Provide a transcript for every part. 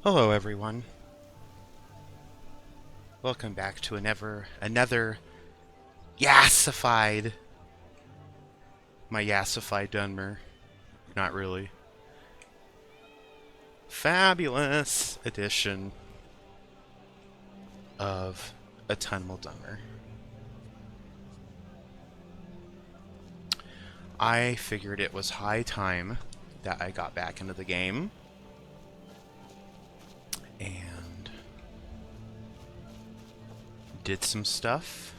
Hello, everyone. Welcome back to another yassified, my yassified Dunmer. Not really. Fabulous edition of Autumnal Dunmer. I figured it was high time that I got back into the game. And did some stuff.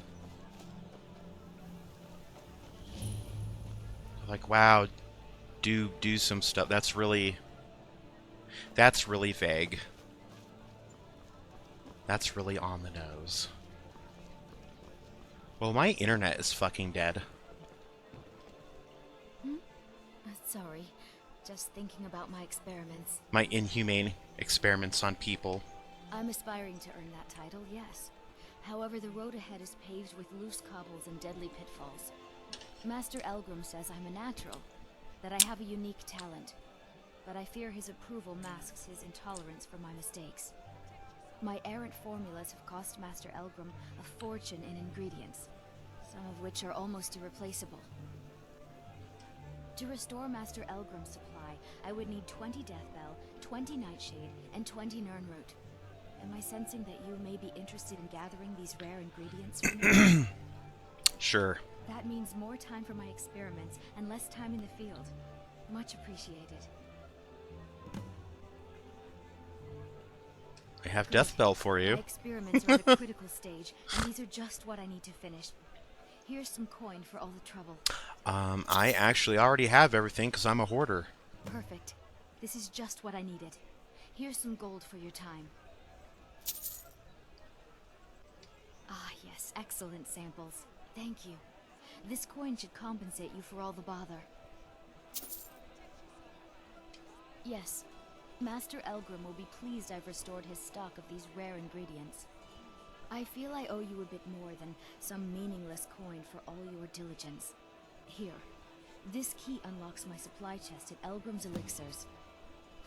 Like, wow, do some stuff. That's really vague. That's really on the nose. Well, my internet is fucking dead. Sorry, just thinking about my experiments. My inhumane experiments on people. I'm aspiring to earn that title, yes. However, the road ahead is paved with loose cobbles and deadly pitfalls. Master Elgrim says I'm a natural, that I have a unique talent, but I fear his approval masks his intolerance for my mistakes. My errant formulas have cost Master Elgrim a fortune in ingredients, some of which are almost irreplaceable. To restore Master Elgrim's supply, I would need 20 Deathbell, 20 Nightshade, and 20 Nirnroot. Am I sensing that you may be interested in gathering these rare ingredients for me? Sure. That means more time for my experiments and less time in the field. Much appreciated. I have Deathbell for you. My experiments are at a critical stage, and these are just what I need to finish. Here's some coin for all the trouble. I actually already have everything because I'm a hoarder. Perfect. This is just what I needed. Here's some gold for your time. Ah, yes, excellent samples. Thank you. This coin should compensate you for all the bother. Yes, Master Elgrim will be pleased I've restored his stock of these rare ingredients. I feel I owe you a bit more than some meaningless coin for all your diligence. Here, this key unlocks my supply chest at Elgrim's Elixirs.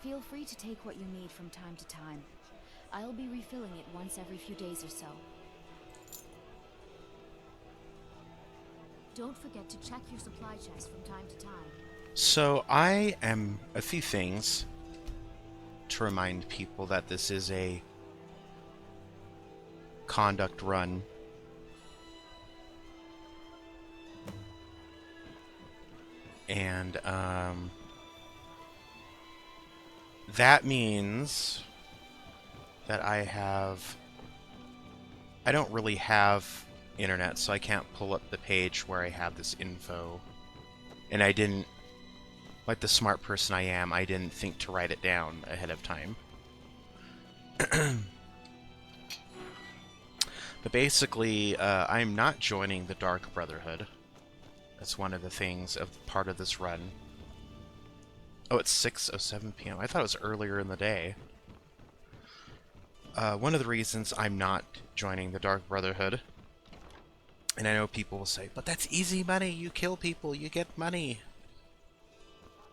Feel free to take what you need from time to time. I'll be refilling it once every few days or so. Don't forget to check your supply chest from time to time. So I am a few things to remind people that this is a conduct run. And that means that I don't really have internet, so I can't pull up the page where I have this info. And I didn't, like the smart person I am, I didn't think to write it down ahead of time. But basically, I'm not joining the Dark Brotherhood. That's one of the things of part of this run. Oh, it's 6:07 p.m. I thought it was earlier in the day. One of the reasons I'm not joining the Dark Brotherhood, and I know people will say, but that's easy money, you kill people, you get money.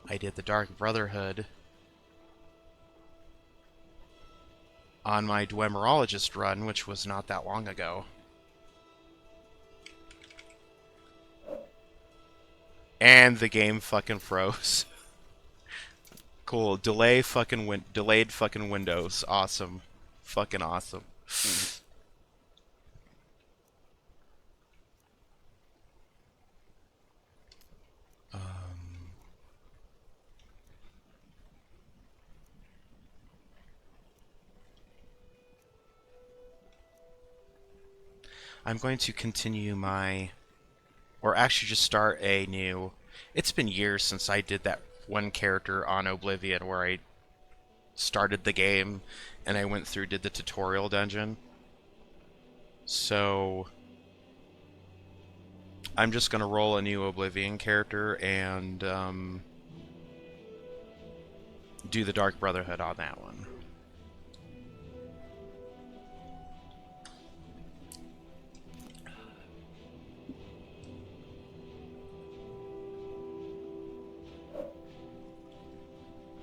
I did the Dark Brotherhood on my Dwemerologist run, which was not that long ago. And the game fucking froze. Cool. Delayed fucking Windows. Awesome. Fucking awesome. I'm going to continue or actually just start a new... It's been years since I did that one character on Oblivion where I started the game and I went through, did the tutorial dungeon. So I'm just going to roll a new Oblivion character and do the Dark Brotherhood on that one.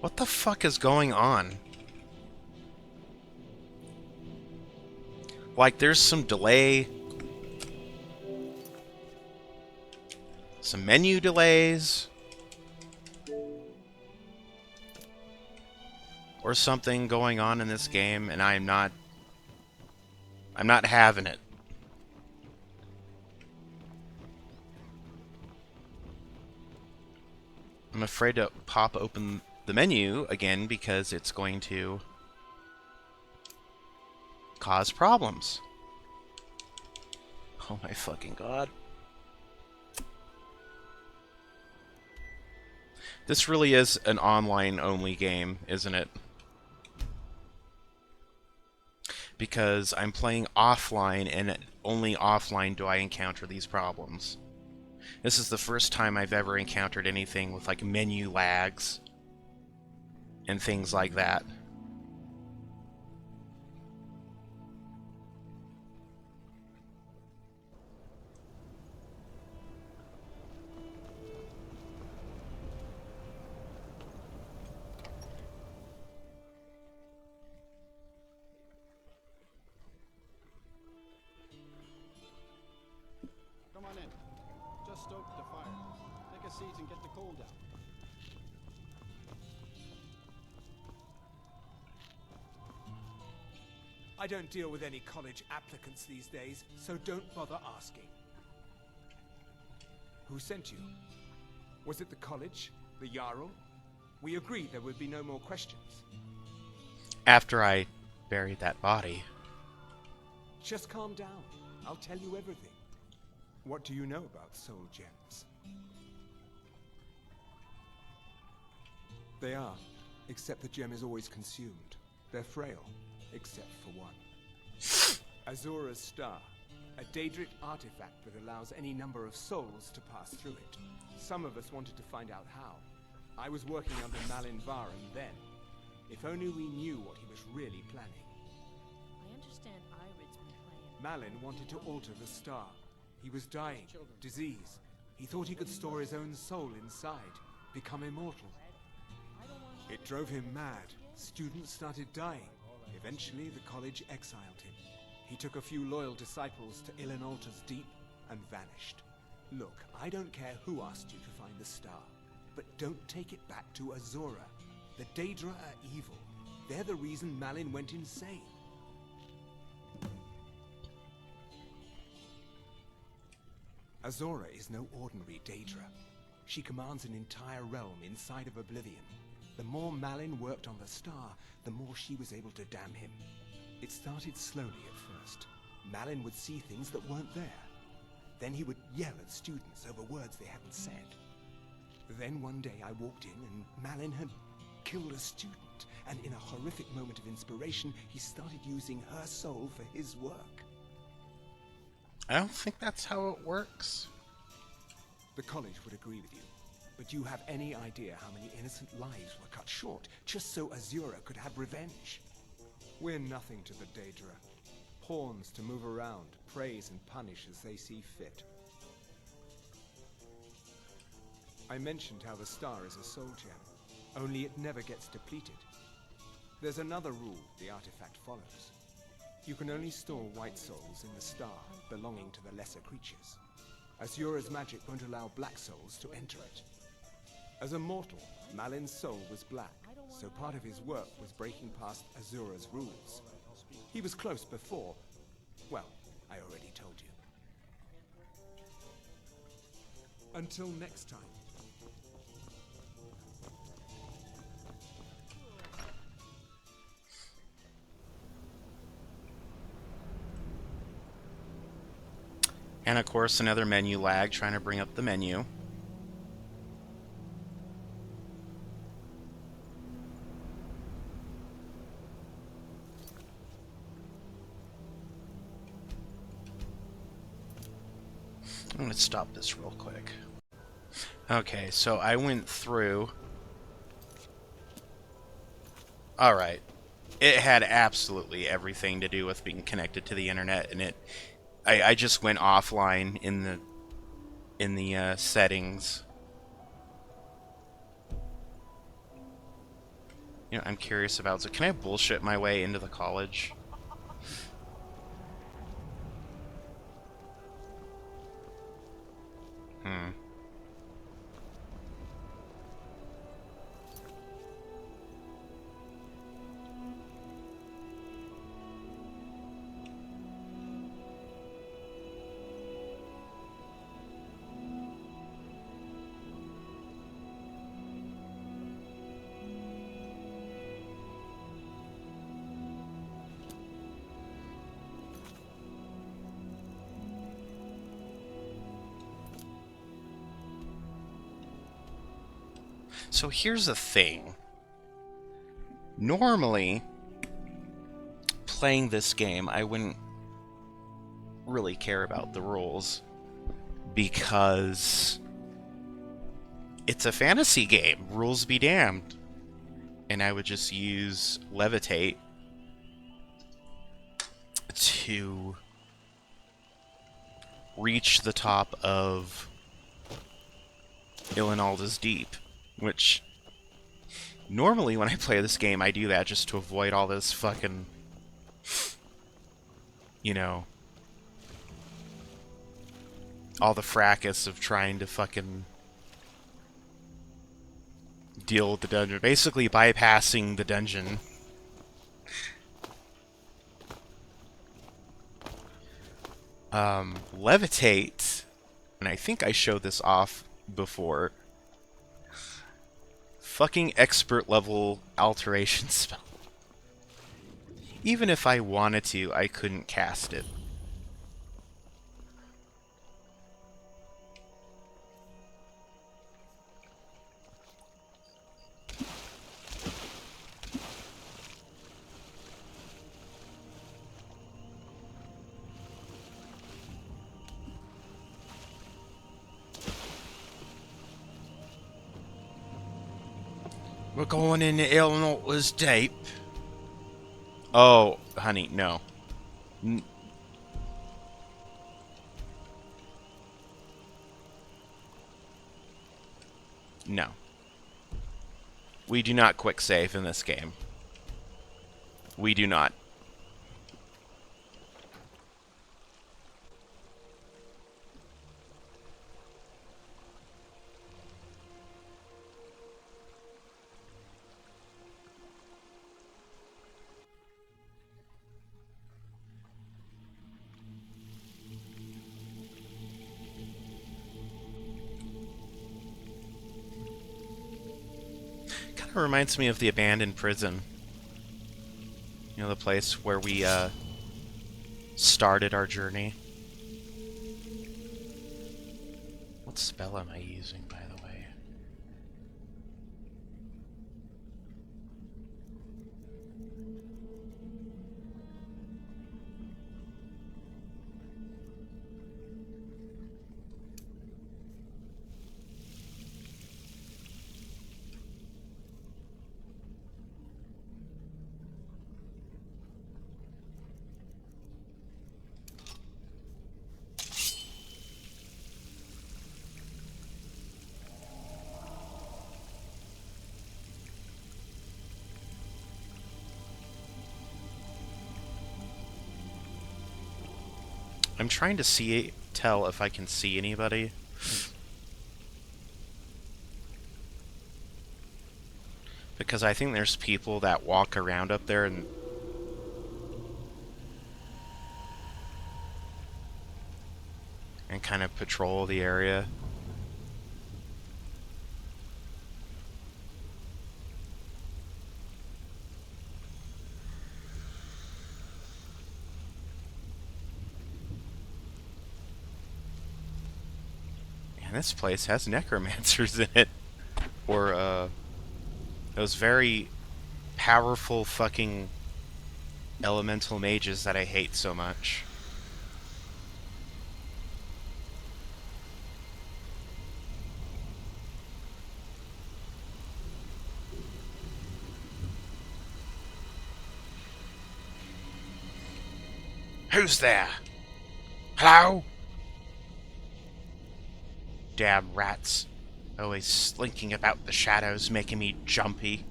What the fuck is going on? Like, there's some delay, some menu delays, or something going on in this game, and I'm not having it. I'm afraid to pop open the menu again because it's going to cause problems. Oh my fucking god. This really is an online-only game, isn't it? Because I'm playing offline, and only offline do I encounter these problems. This is the first time I've ever encountered anything with, like, menu lags and things like that. Come on in. Just stoke the fire. Take a seat and get the coal down. I don't deal with any college applicants these days, so don't bother asking. Who sent you? Was it the college? The Jarl? We agreed there would be no more questions. After I buried that body. Just calm down. I'll tell you everything. What do you know about soul gems? They are, except the gem is always consumed. They're frail, except for one. Azura's Star, a Daedric artifact that allows any number of souls to pass through it. Some of us wanted to find out how. I was working under Malin Varen then. If only we knew what he was really planning. I understand Irid's been playing. Malin wanted to alter the star. He was dying, disease. He thought he could store his own soul inside, become immortal. It drove him mad. Students started dying. Eventually, the college exiled him. He took a few loyal disciples to Ilinalta's deep and vanished. Look, I don't care who asked you to find the star, but don't take it back to Azura. The Daedra are evil. They're the reason Malin went insane. Azura is no ordinary Daedra. She commands an entire realm inside of Oblivion. The more Malin worked on the star, the more she was able to damn him. It started slowly at first. Malin would see things that weren't there. Then he would yell at students over words they hadn't said. Then one day I walked in and Malin had killed a student, and in a horrific moment of inspiration, he started using her soul for his work. I don't think that's how it works. The college would agree with you, but you have any idea how many innocent lives were cut short just so Azura could have revenge? We're nothing to the Daedra. Pawns to move around, praise and punish as they see fit. I mentioned how the star is a soul gem, only it never gets depleted. There's another rule the artifact follows. You can only store white souls in the star, belonging to the lesser creatures. Azura's magic won't allow black souls to enter it. As a mortal, Malin's soul was black, so part of his work was breaking past Azura's rules. He was close before. Well, I already told you. Until next time. And of course, another menu lag trying to bring up the menu. I'm going to stop this real quick. Okay, so I went through. Alright. It had absolutely everything to do with being connected to the internet, and I just went offline in the settings. You know, I'm curious about, so can I bullshit my way into the college? Hmm. So here's the thing. Normally, playing this game, I wouldn't really care about the rules because it's a fantasy game. Rules be damned. And I would just use Levitate to reach the top of Ilinalta's Deep, which normally when I play this game I do that just to avoid all this fucking, you know, all the fracas of trying to fucking deal with the dungeon. Basically bypassing the dungeon. Levitate, and I think I showed this off before. Fucking expert level alteration spell. Even if I wanted to, I couldn't cast it. We're going into Ilinalta's Deep. Oh, honey, no. No. We do not quick save in this game. We do not. Kind of reminds me of the abandoned prison. You know, the place where we started our journey. What spell am I using, by the way? I'm trying to tell if I can see anybody. Because I think there's people that walk around up there and kind of patrol the area. And this place has necromancers in it. Or, those very powerful fucking elemental mages that I hate so much. Who's there? Hello? Damn rats. Always slinking about the shadows, making me jumpy.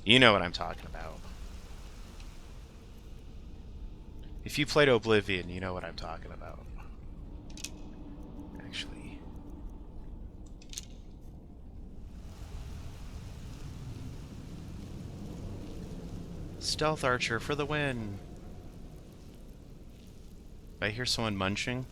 You know what I'm talking about. If you played Oblivion, you know what I'm talking about. Stealth archer for the win. I hear someone munching.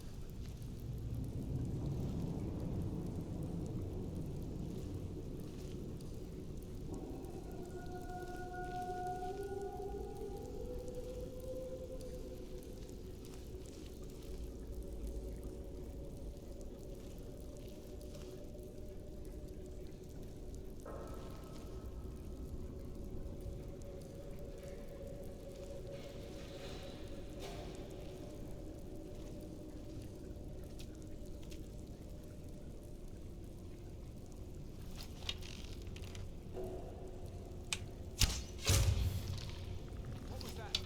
What was that?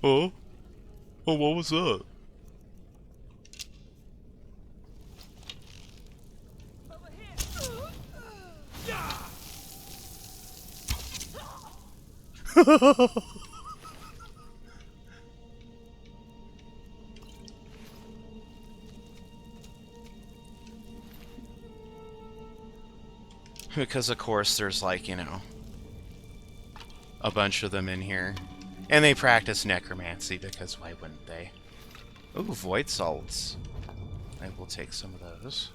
Oh? Oh, what was that? Because of course there's like, you know, a bunch of them in here. And they practice necromancy because why wouldn't they? Ooh, void salts. I will take some of those.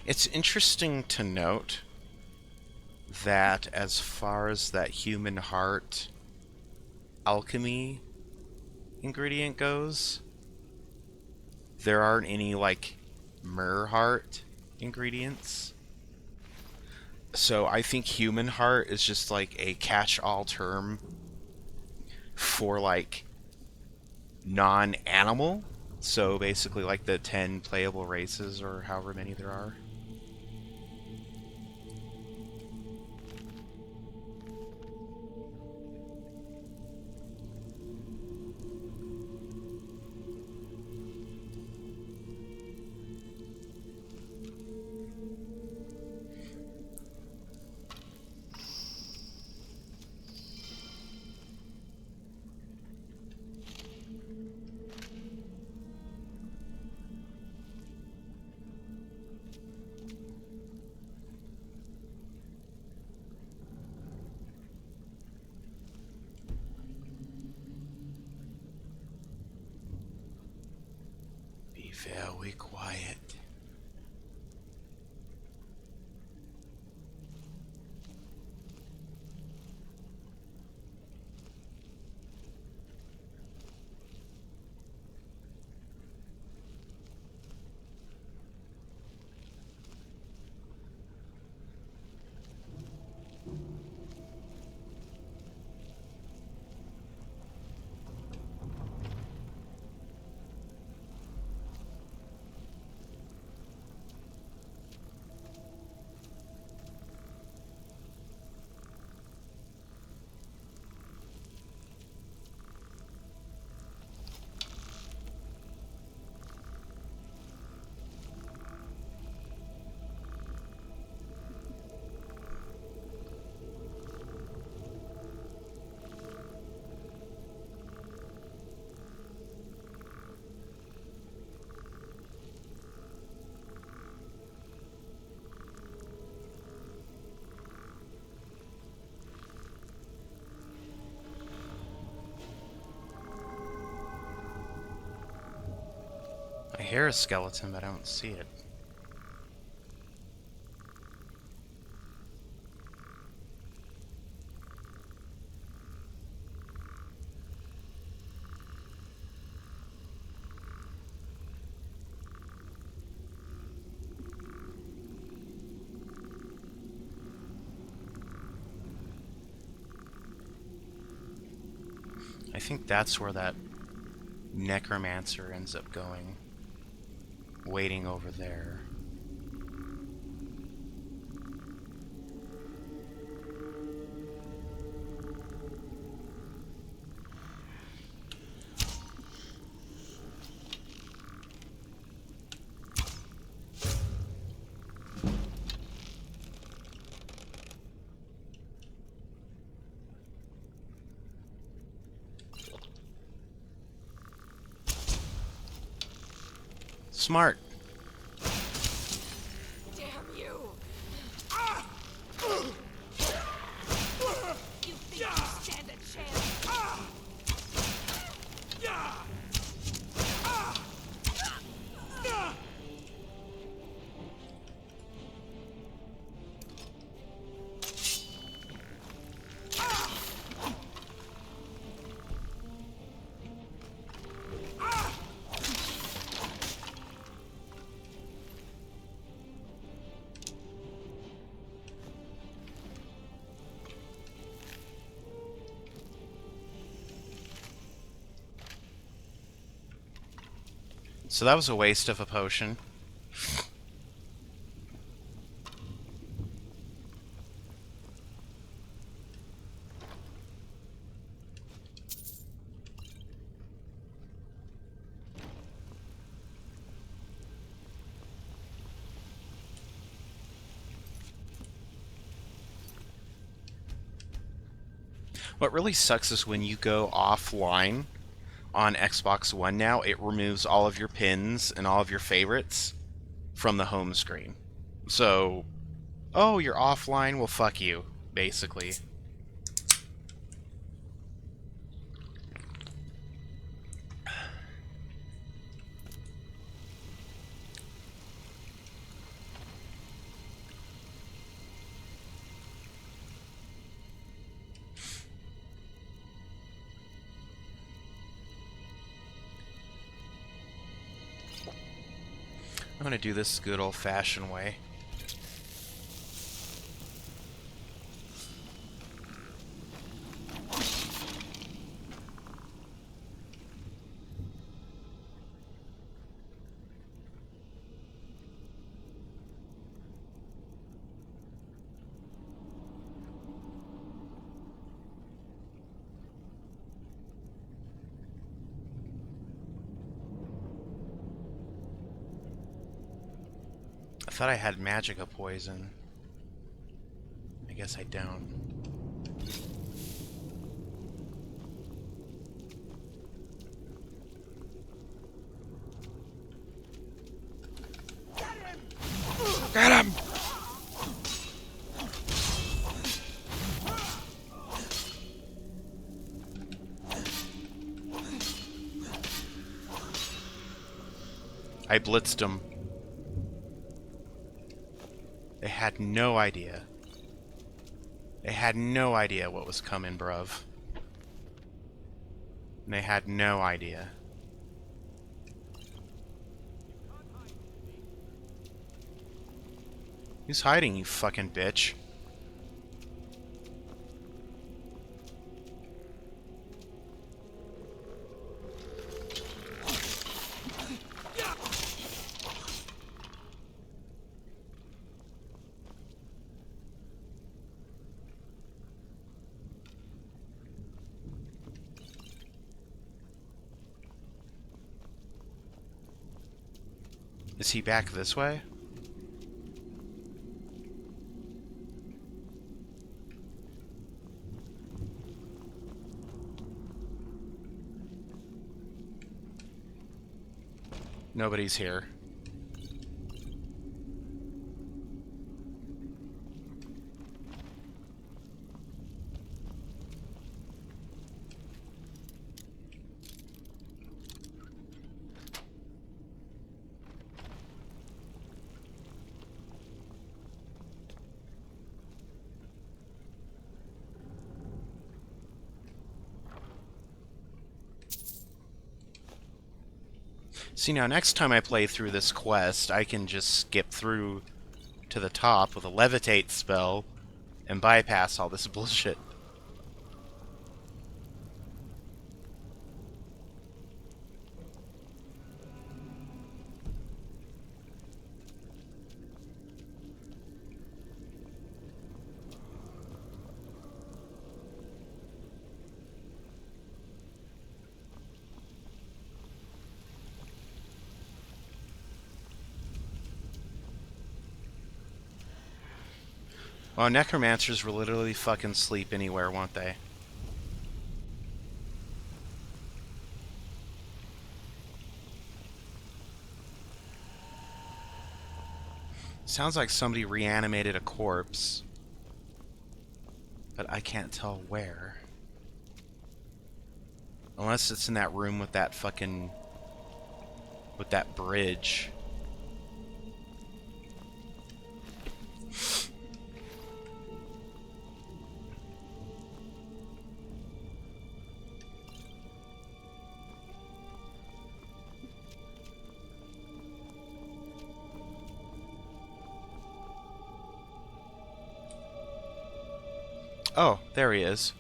It's interesting to note that as far as that human heart alchemy ingredient goes, there aren't any like myrrh heart ingredients. So I think human heart is just like a catch-all term for like non-animal. So basically like the 10 playable races or however many there are. Be very quiet. I hear a skeleton, but I don't see it. I think that's where that necromancer ends up going. Waiting over there. Smart. Damn you! You think you stand a chance? So that was a waste of a potion. What really sucks is when you go offline on Xbox One now, it removes all of your pins and all of your favorites from the home screen. So, oh, you're offline? Well, fuck you, basically. I'm gonna do this good old-fashioned way. I thought I had magica poison. I guess I don't. Get him! I blitzed him. They had no idea. They had no idea what was coming, bruv. They had no idea. Who's hiding, you fucking bitch? Is he back this way? Nobody's here. See, now next time I play through this quest, I can just skip through to the top with a levitate spell and bypass all this bullshit. Well, necromancers will literally fucking sleep anywhere, won't they? Sounds like somebody reanimated a corpse. But I can't tell where. Unless it's in that room with that fucking... with that bridge. Oh, there he is.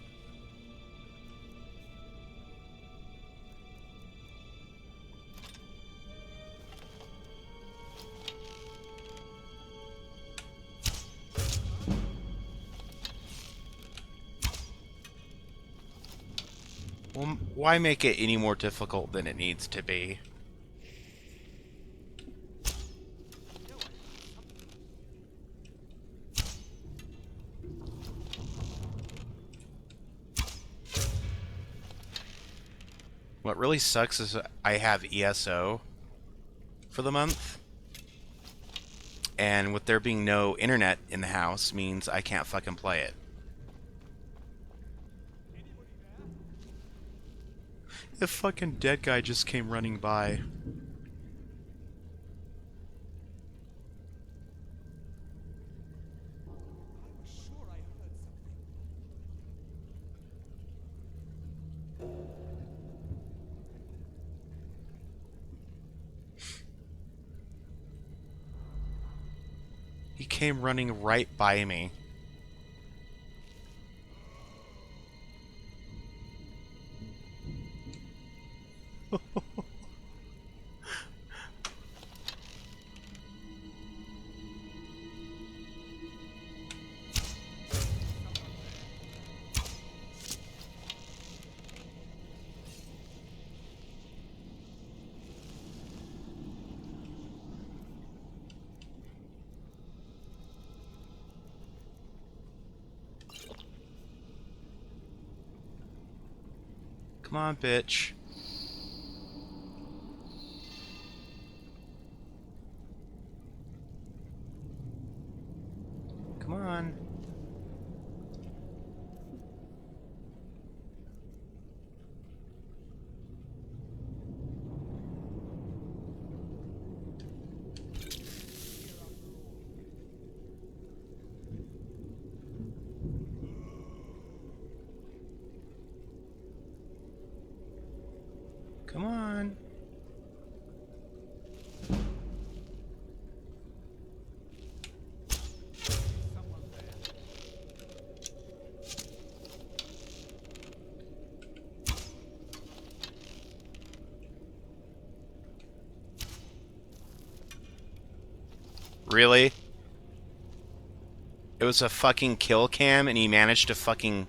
Well, why make it any more difficult than it needs to be? What really sucks is I have ESO for the month, and with there being no internet in the house means I can't fucking play it. The fucking dead guy just came running by. He came running right by me. Come on, bitch. Come on. Come on. Really? It was a fucking kill cam and he managed to fucking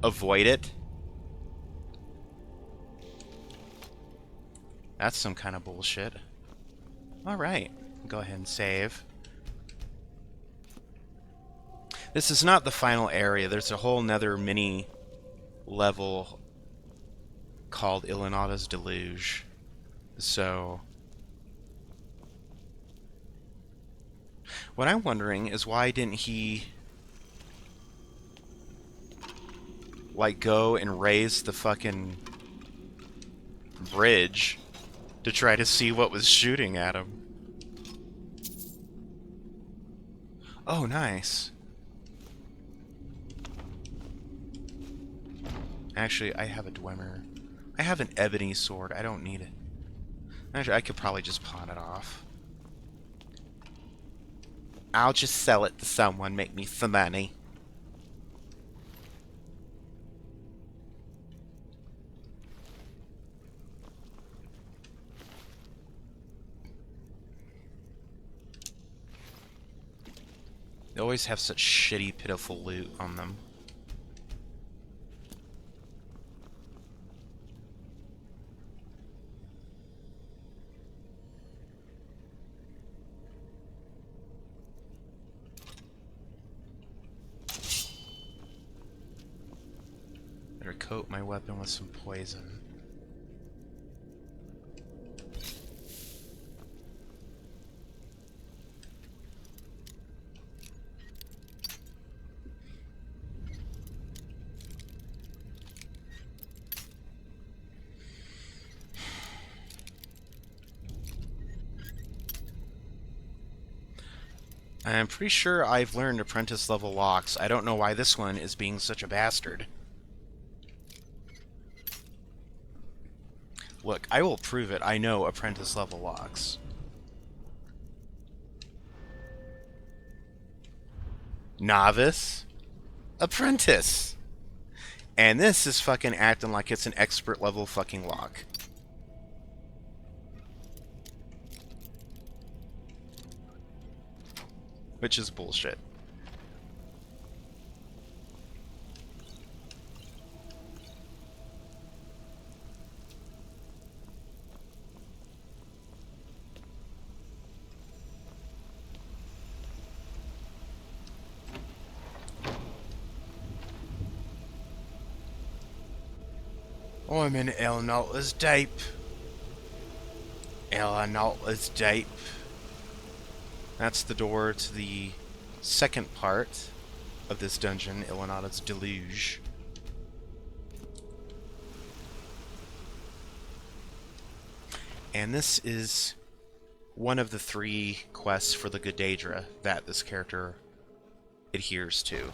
avoid it? That's some kind of bullshit. Alright, go ahead and save. This is not the final area. There's a whole nother mini level called Ilinalta's Deluge. So... what I'm wondering is why didn't he... like, go and raise the fucking bridge to try to see what was shooting at him. Oh, nice. Actually, I have a Dwemer. I have an ebony sword. I don't need it. Actually, I could probably just pawn it off. I'll just sell it to someone, make me some money. They always have such shitty, pitiful loot on them. Better coat my weapon with some poison. I'm pretty sure I've learned apprentice level locks. I don't know why this one is being such a bastard. Look, I will prove it. I know apprentice level locks. Novice. Apprentice. And this is fucking acting like it's an expert level fucking lock. Which is bullshit. I'm in Ilinalta's deep. Ilinalta's deep. That's the door to the second part of this dungeon, Ilinalta's Deluge. And this is one of the 3 quests for the Good Daedra that this character adheres to.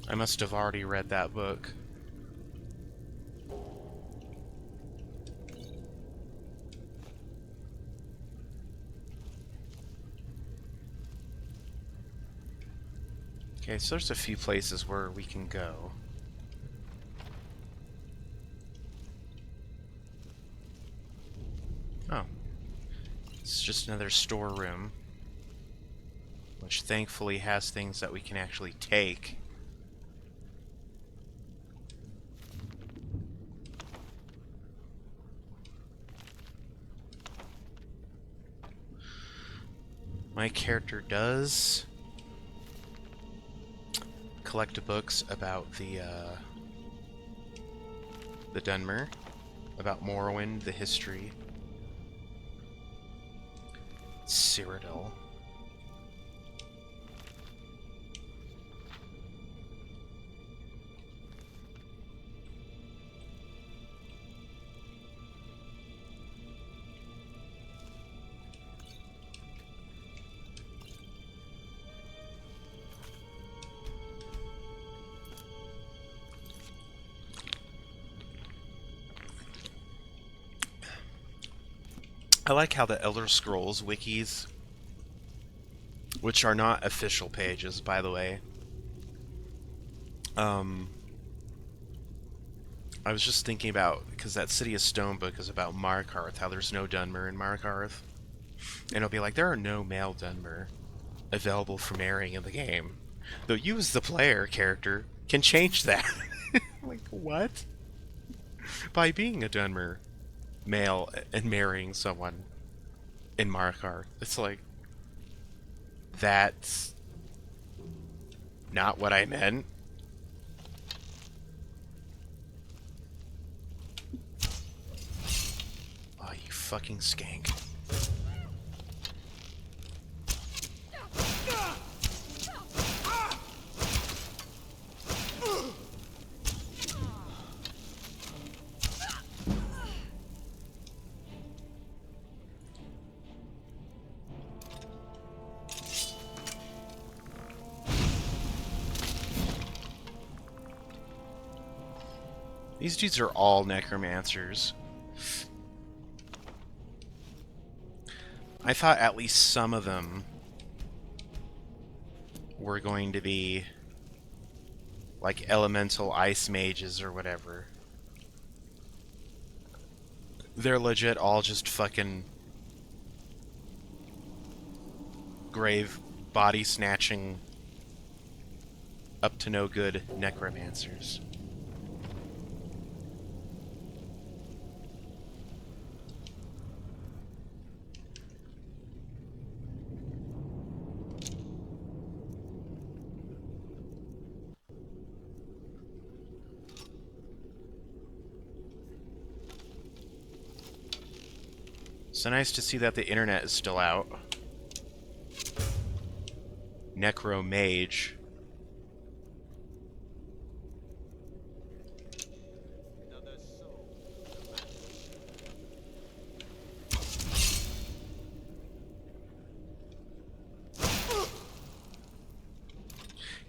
I must have already read that book. Okay, so there's a few places where we can go. Oh. It's just another storeroom, which thankfully has things that we can actually take. My character does collect books about the Dunmer, about Morrowind, the history, Cyrodiil. I like how the Elder Scrolls wikis, which are not official pages, by the way, I was just thinking about, because that City of Stone book is about Markarth, how there's no Dunmer in Markarth. And it'll be like, there are no male Dunmer available for marrying in the game. Though you as the player character can change that. Like, what? By being a Dunmer male and marrying someone in Markarth. It's like, that's not what I meant. Oh, you fucking skank. These dudes are all necromancers. I thought at least some of them were going to be like elemental ice mages or whatever. They're legit all just fucking grave body snatching up to no good necromancers. So nice to see that the internet is still out. Necro Mage.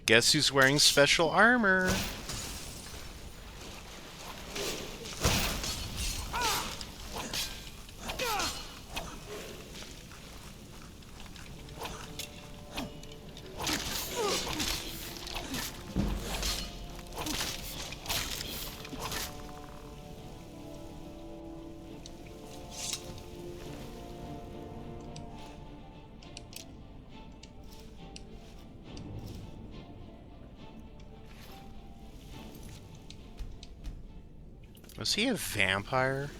Guess who's wearing special armor? Was he a vampire?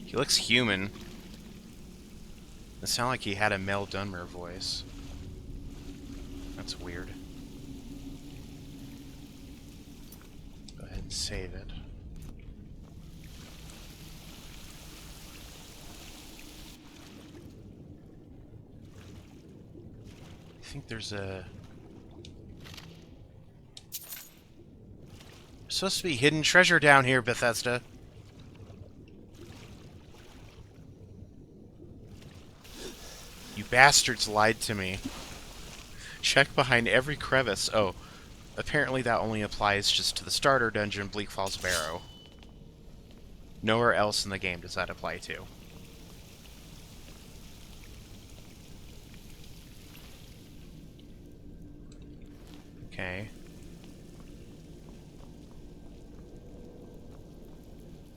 He looks human. It sounded like he had a male Dunmer voice. That's weird. Go ahead and save it. I think there's a... There's supposed to be hidden treasure down here, Bethesda. You bastards lied to me. Check behind every crevice. Oh, apparently that only applies just to the starter dungeon, Bleak Falls Barrow. Nowhere else in the game does that apply to. Okay.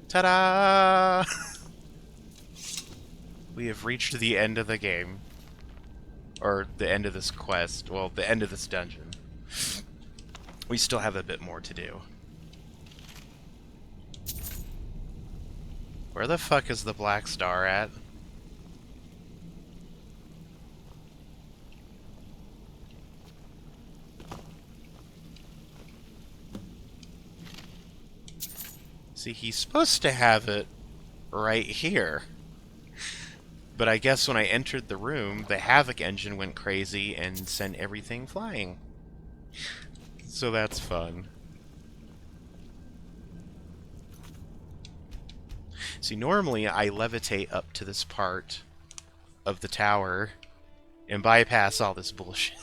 Ta-da! We have reached the end of the game. Or the end of this quest. Well, the end of this dungeon. We still have a bit more to do. Where the fuck is the Black Star at? See, he's supposed to have it right here. But I guess when I entered the room, the Havoc engine went crazy and sent everything flying. So that's fun. See, normally I levitate up to this part of the tower and bypass all this bullshit.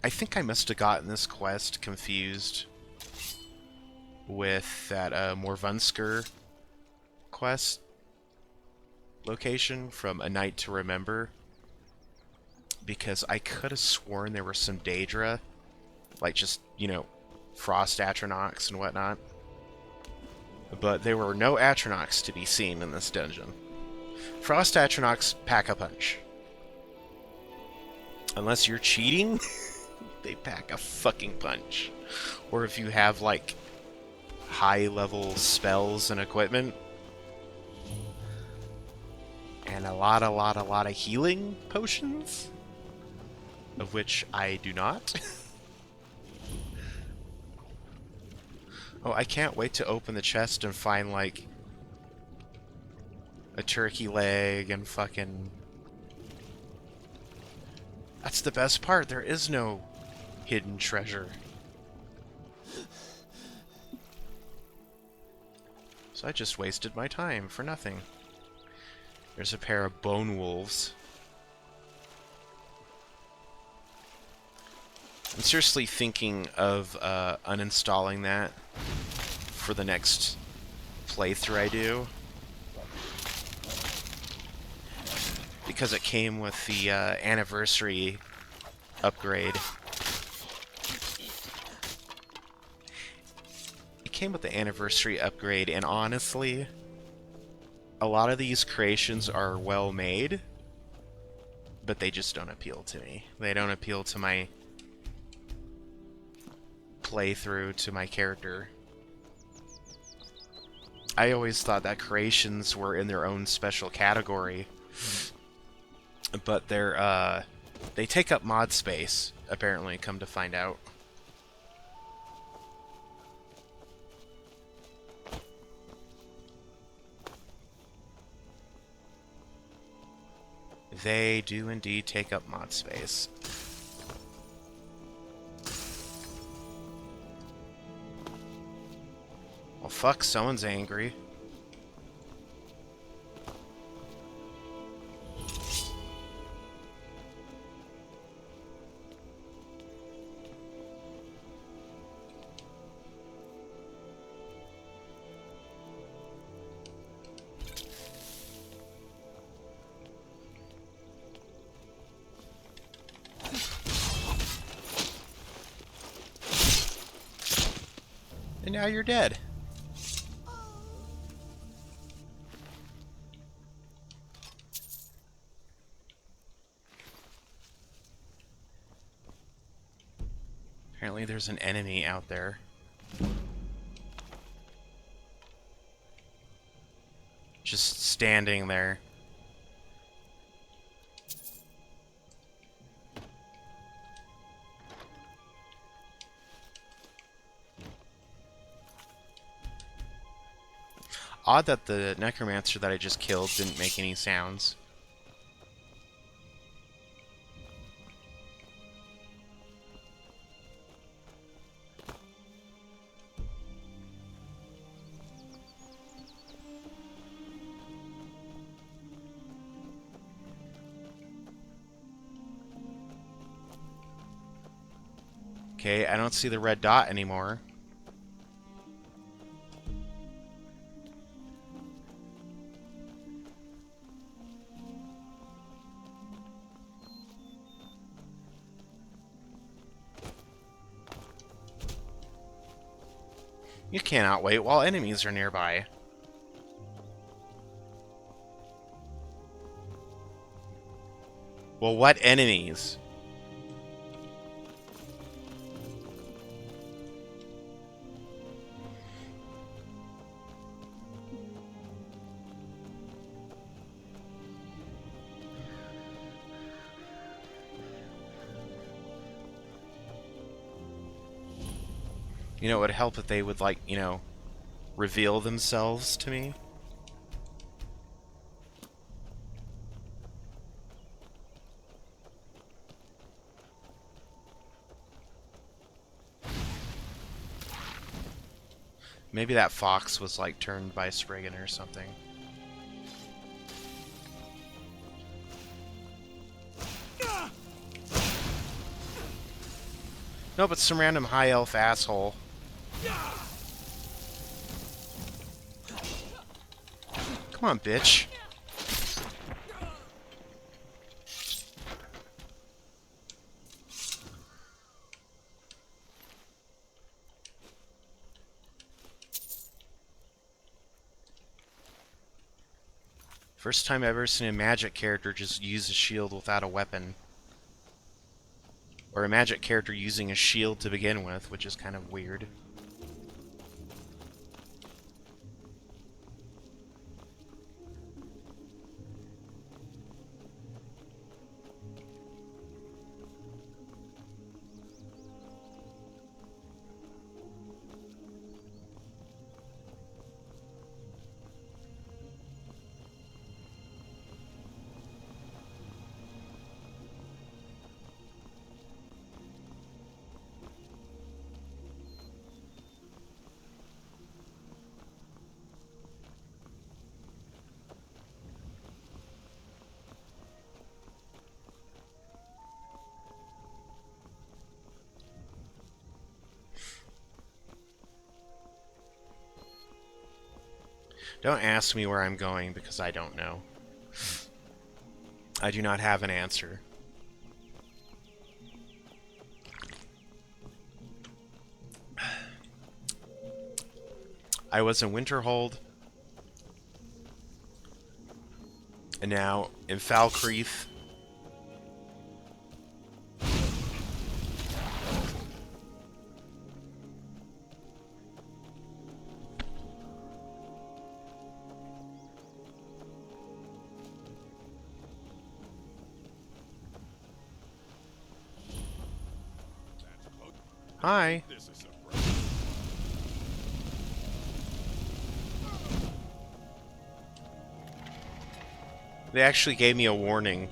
I think I must have gotten this quest confused with that Morvunsker quest location from A Night to Remember, because I could have sworn there were some Daedra, like just, you know, frost Atronachs and whatnot, but there were no Atronachs to be seen in this dungeon. Frost Atronachs pack a punch. Unless you're cheating, they pack a fucking punch. Or if you have, like, high-level spells and equipment. And a lot of healing potions. Of which I do not. Oh, I can't wait to open the chest and find, like, a turkey leg and fucking... That's the best part. There is no hidden treasure. So I just wasted my time for nothing. There's a pair of bone wolves. I'm seriously thinking of uninstalling that for the next playthrough I do. Because it came with the anniversary upgrade. It came with the anniversary upgrade, and honestly, a lot of these creations are well made, but they just don't appeal to me. They don't appeal to my playthrough, to my character. I always thought that creations were in their own special category, but they take up mod space, apparently, come to find out. They do indeed take up mod space. Well, fuck, someone's angry. And now you're dead. Apparently there's an enemy out there. Just standing there. Odd that the necromancer that I just killed didn't make any sounds. Okay, I don't see the red dot anymore. You cannot wait while enemies are nearby. Well, what enemies? You know, it would help if they would, like, you know, reveal themselves to me. Maybe that fox was, like, turned by Spriggan or something. No, but some random high elf asshole. Come on, bitch. First time I've ever seen a magic character just use a shield without a weapon. Or a magic character using a shield to begin with, which is kind of weird. Don't ask me where I'm going, because I don't know. I do not have an answer. I was in Winterhold, and now in Falkreath. Hi. They actually gave me a warning.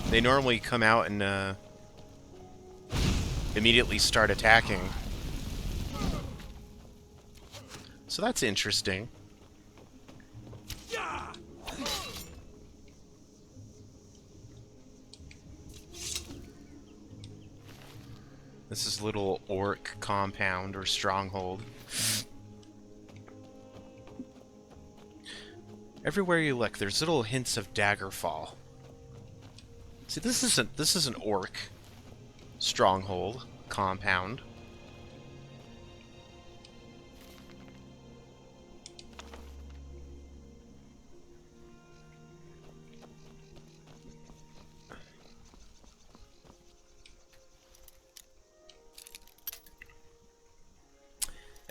They normally come out and immediately start attacking. So that's interesting. This is little orc compound or stronghold. Everywhere you look, there's little hints of daggerfall. See, this is an orc stronghold compound.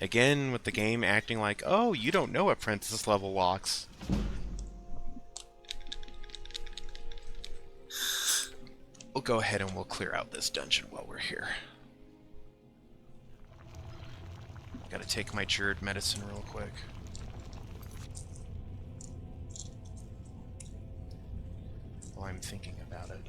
Again, with the game acting like, oh, you don't know apprentice level locks. We'll go ahead and we'll clear out this dungeon while we're here. Gotta take my Jured medicine real quick. While I'm thinking about it.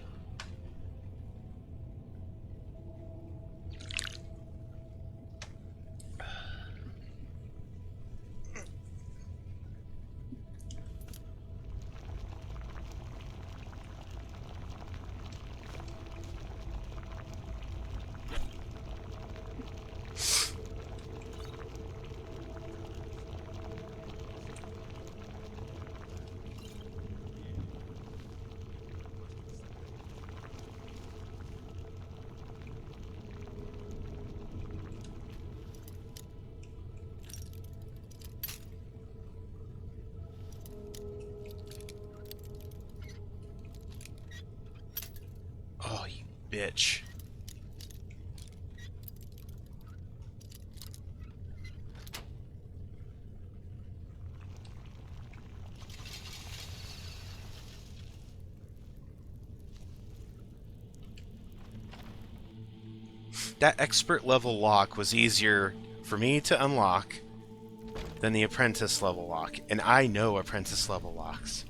Oh, you bitch. That expert level lock was easier for me to unlock than the apprentice level lock, and I know apprentice level locks.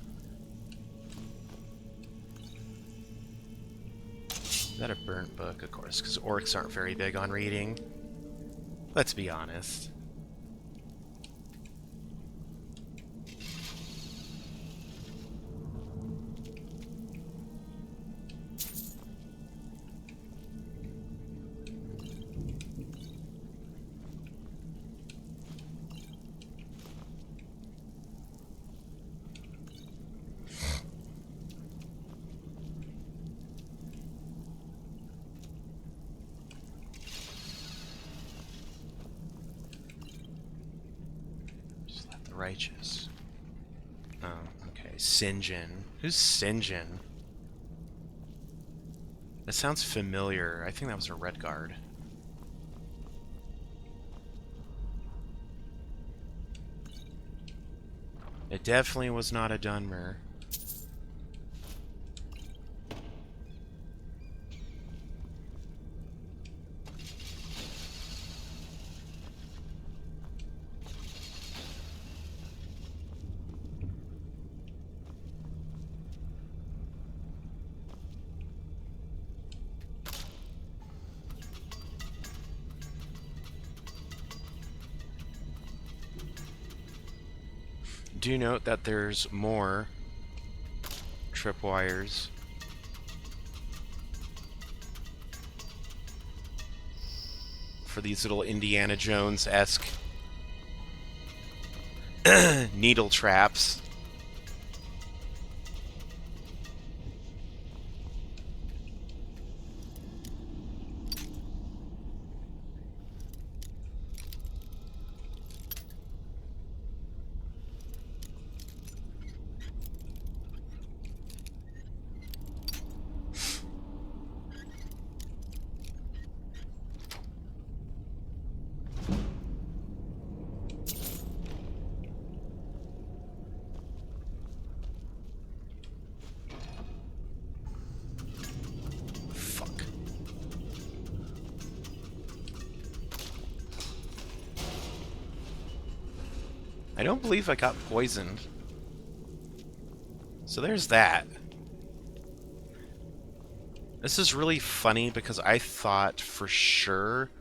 Is that a burnt book? Of course, because orcs aren't very big on reading. Let's be honest. Righteous. Oh, okay. Sinjin. Who's Sinjin? That sounds familiar. I think that was a Red Guard. It definitely was not a Dunmer. Do note that there's more tripwires. . for these little Indiana Jones-esque needle traps. I don't believe I got poisoned. So there's that. This is really funny because I thought for sure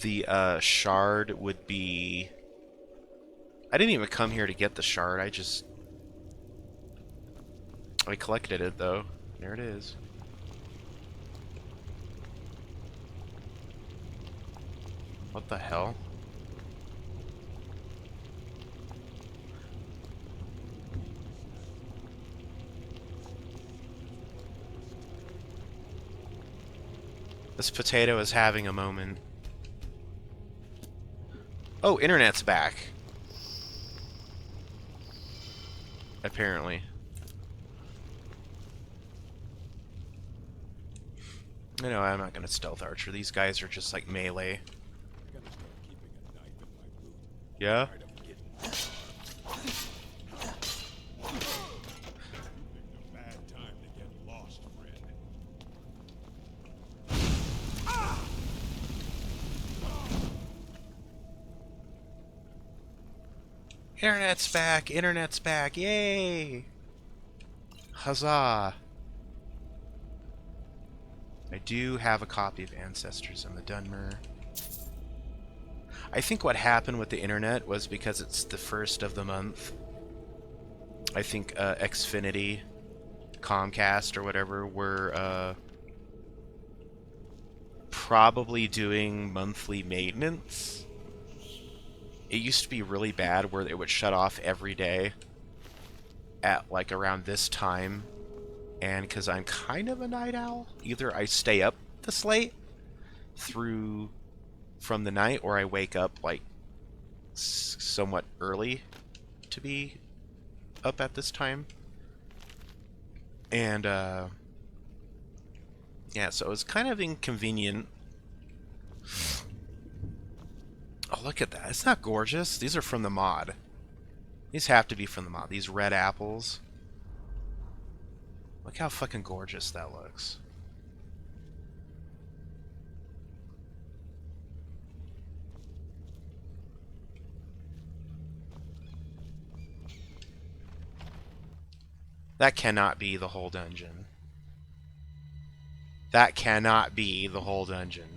the shard would be... I didn't even come here to get the shard, I collected it though. There it is. What the hell? This potato is having a moment. Oh, internet's back. Apparently. I know, I'm not gonna stealth archer. These guys are just like melee. Yeah? Internet's back! Internet's back! Yay! Huzzah! I do have a copy of Ancestors in the Dunmer. I think what happened with the internet was because it's the first of the month. I think Xfinity, Comcast, or whatever were probably doing monthly maintenance. It used to be really bad where it would shut off every day at like around this time. And because I'm kind of a night owl, either I stay up this late through from the night, or I wake up like somewhat early to be up at this time. And yeah, so it was kind of inconvenient. Oh, look at that. It's not gorgeous. These are from the mod. These have to be from the mod. These red apples. Look how fucking gorgeous that looks. That cannot be the whole dungeon. That cannot be the whole dungeon.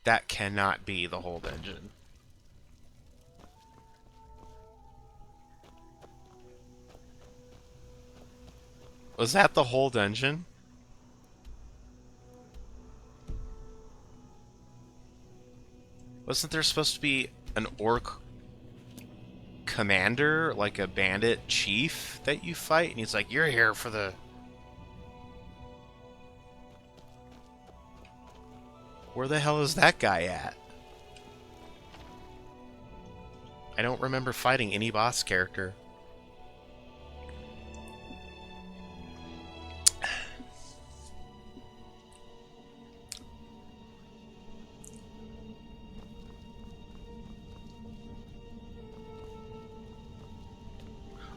That cannot be the whole dungeon. Was that the whole dungeon? Wasn't there supposed to be an orc commander, like a bandit chief that you fight? And he's like, you're here for the... Where the hell is that guy at? I don't remember fighting any boss character.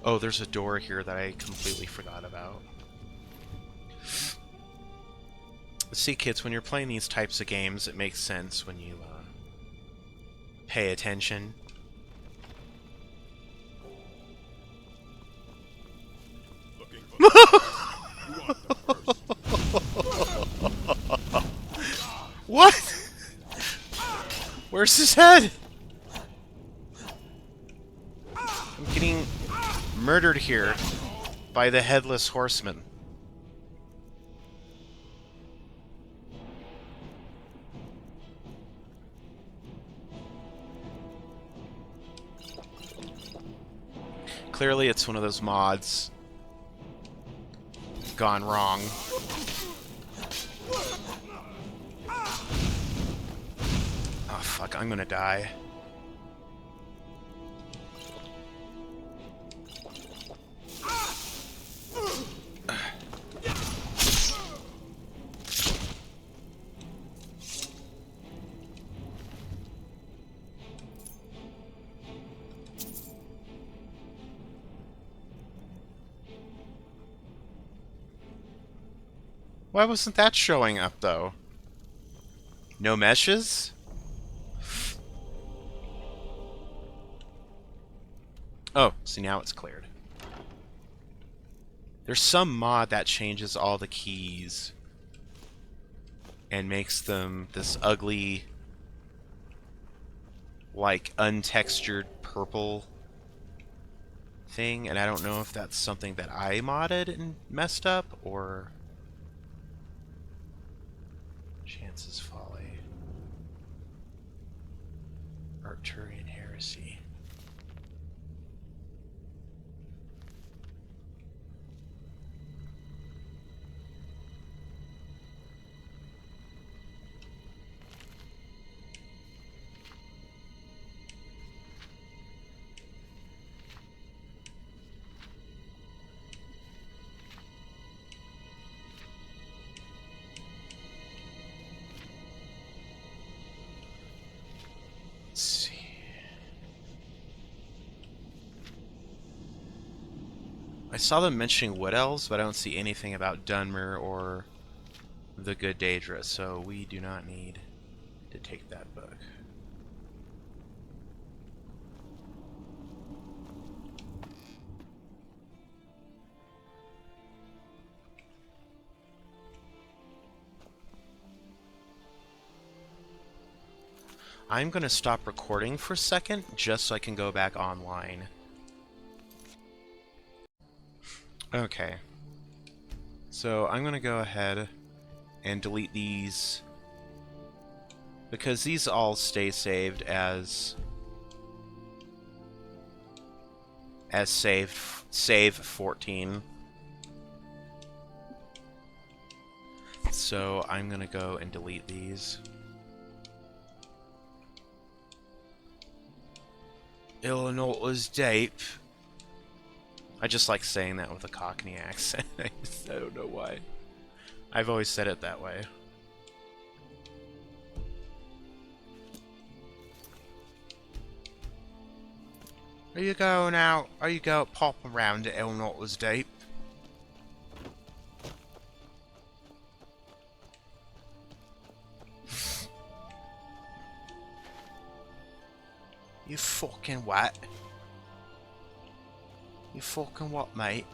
Oh, there's a door here that I completely forgot about. See, kids, when you're playing these types of games, it makes sense when you pay attention. What? murdered here by the Headless Horseman. Clearly it's one of those mods gone wrong. Oh fuck, I'm gonna die. Why wasn't that showing up, though? No meshes? Oh, see, now it's cleared. There's some mod that changes all the keys and makes them this ugly, like, untextured purple thing, and I don't know if that's something that I modded and messed up, or... Chance's Folly. Arcturian Heresy. I saw them mentioning Wood Elves, but I don't see anything about Dunmer or the Good Daedra, so we do not need to take that book. I'm going to stop recording for a second, just so I can go back online. Okay. So I'm going to go ahead and delete these, because these all stay saved as save 14. So I'm going to go and delete these. Ilinalta's deep. I just like saying that with a Cockney accent. I don't know why. I've always said it that way. Are you going out? Are you going to pop around at Ilinalta's deep? You fucking what? You fucking what, mate?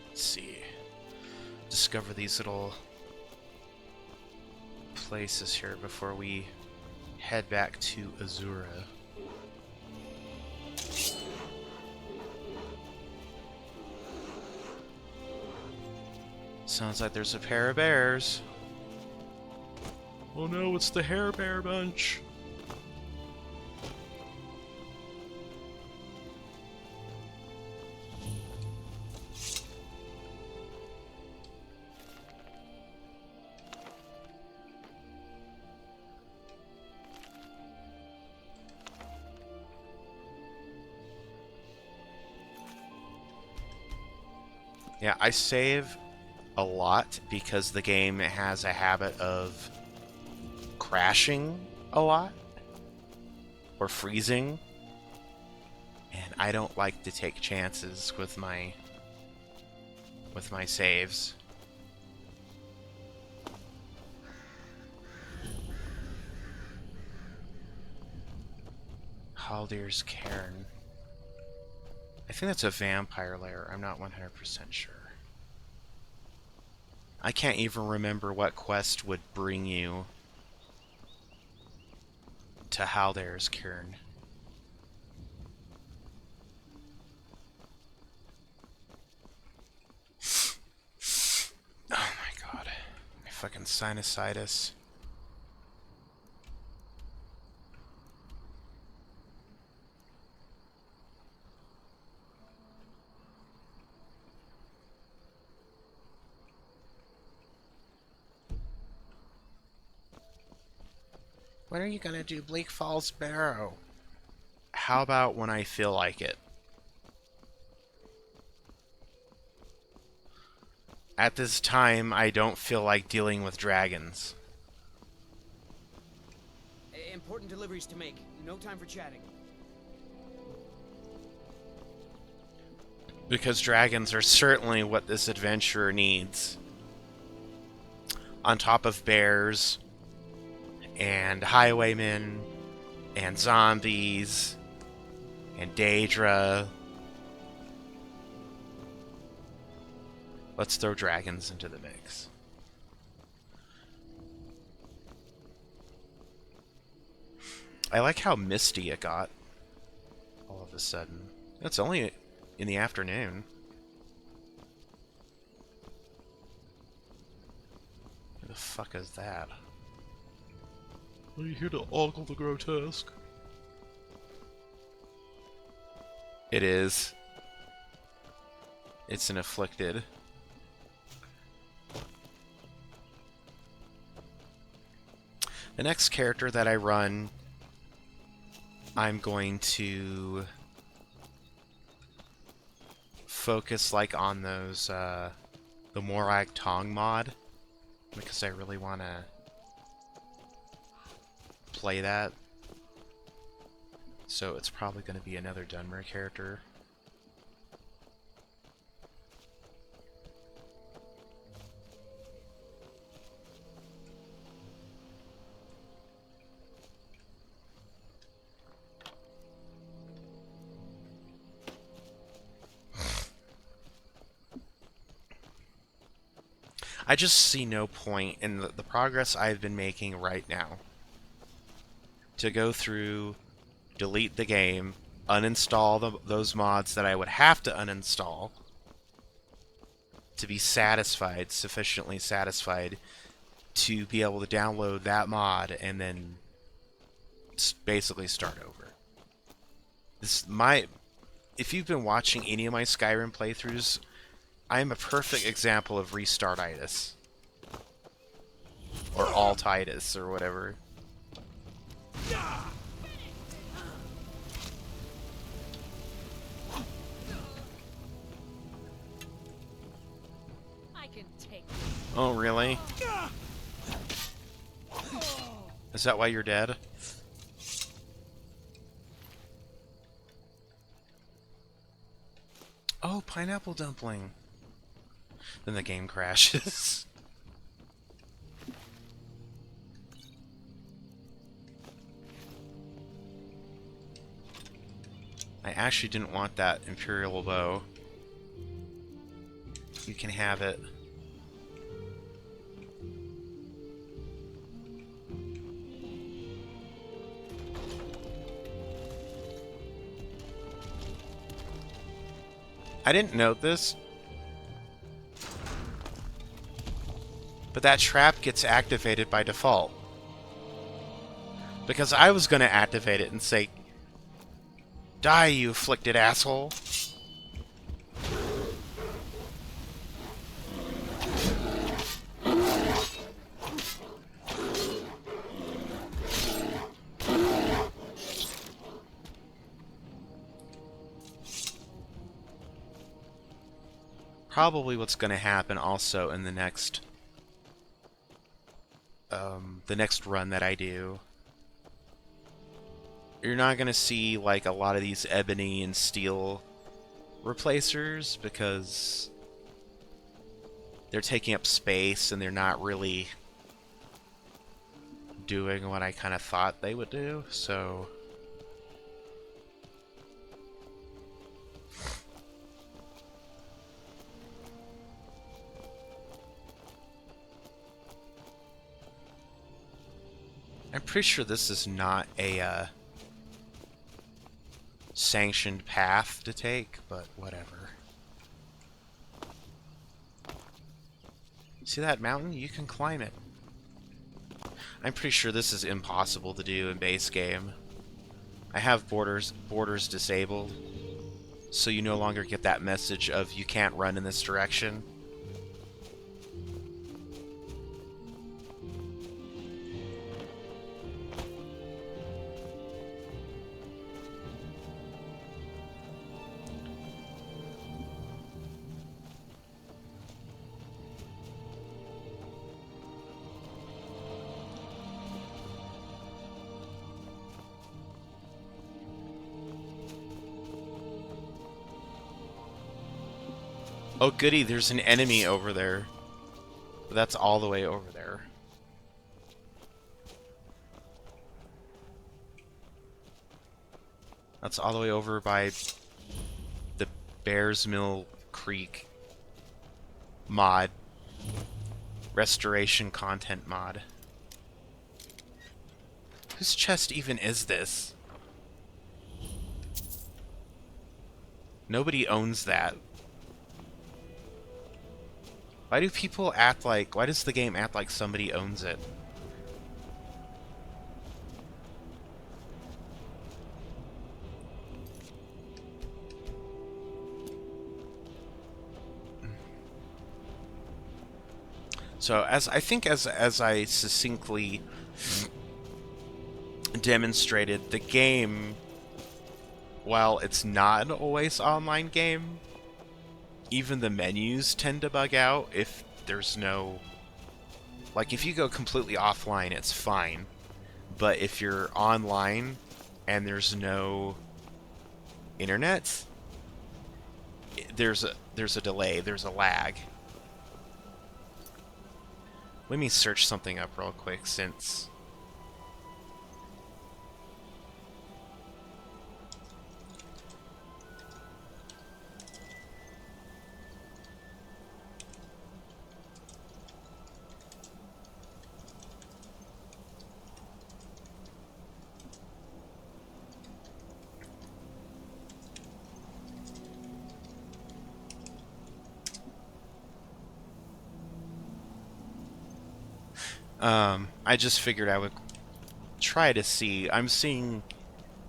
Let's see. Discover these little places here before we head back to Azura. Sounds like there's a pair of bears. Oh no, it's the Hair Bear Bunch. Yeah, I save a lot because the game has a habit of crashing a lot or freezing, and I don't like to take chances with my saves. Haldir's Cairn. I think that's a vampire lair. I'm not 100% sure. I can't even remember what quest would bring you to Haldir's Cairn. Oh my god. My fucking sinusitis. When are you gonna do Bleak Falls Barrow? How about when I feel like it? At this time, I don't feel like dealing with dragons. Important deliveries to make. No time for chatting. Because dragons are certainly what this adventurer needs. On top of bears, and highwaymen, and zombies, and Daedra. Let's throw dragons into the mix. I like how misty it got all of a sudden. It's only in the afternoon. What the fuck is that? Are you here to ogle the grotesque? It is. It's an afflicted. The next character that I run, I'm going to focus like on those the Morag Tong mod, because I really want to play that. So it's probably going to be another Dunmer character. I just see no point in the progress I've been making right now. To go through, delete the game, uninstall those mods that I would have to uninstall to be satisfied, sufficiently satisfied, to be able to download that mod and then basically start over. If you've been watching any of my Skyrim playthroughs, I'm a perfect example of restartitis. Or altitis, or whatever. I can take Oh, really? Is that why you're dead? Oh, pineapple dumpling. Then the game crashes. I actually didn't want that Imperial bow. You can have it. I didn't note this, but that trap gets activated by default. Because I was going to activate it and say, "Die, you afflicted asshole." Probably what's going to happen also in the next run that I do. You're not going to see like a lot of these ebony and steel replacers because they're taking up space and they're not really doing what I kind of thought they would do. So I'm pretty sure this is not a sanctioned path to take, but whatever. See that mountain? You can climb it. I'm pretty sure this is impossible to do in base game. I have borders disabled, so you no longer get that message of you can't run in this direction. Oh goody, there's an enemy over there. But that's all the way over there. That's all the way over by the Bears Mill Creek mod. Restoration content mod. Whose chest even is this? Nobody owns that. Why do people act like... Why does the game act like somebody owns it? So, as I succinctly demonstrated, the game, while it's not an always online game, even the menus tend to bug out if there's no... Like, if you go completely offline, it's fine. But if you're online and there's no internet, there's a delay, there's a lag. Let me search something up real quick since... I just figured I would try to see. I'm seeing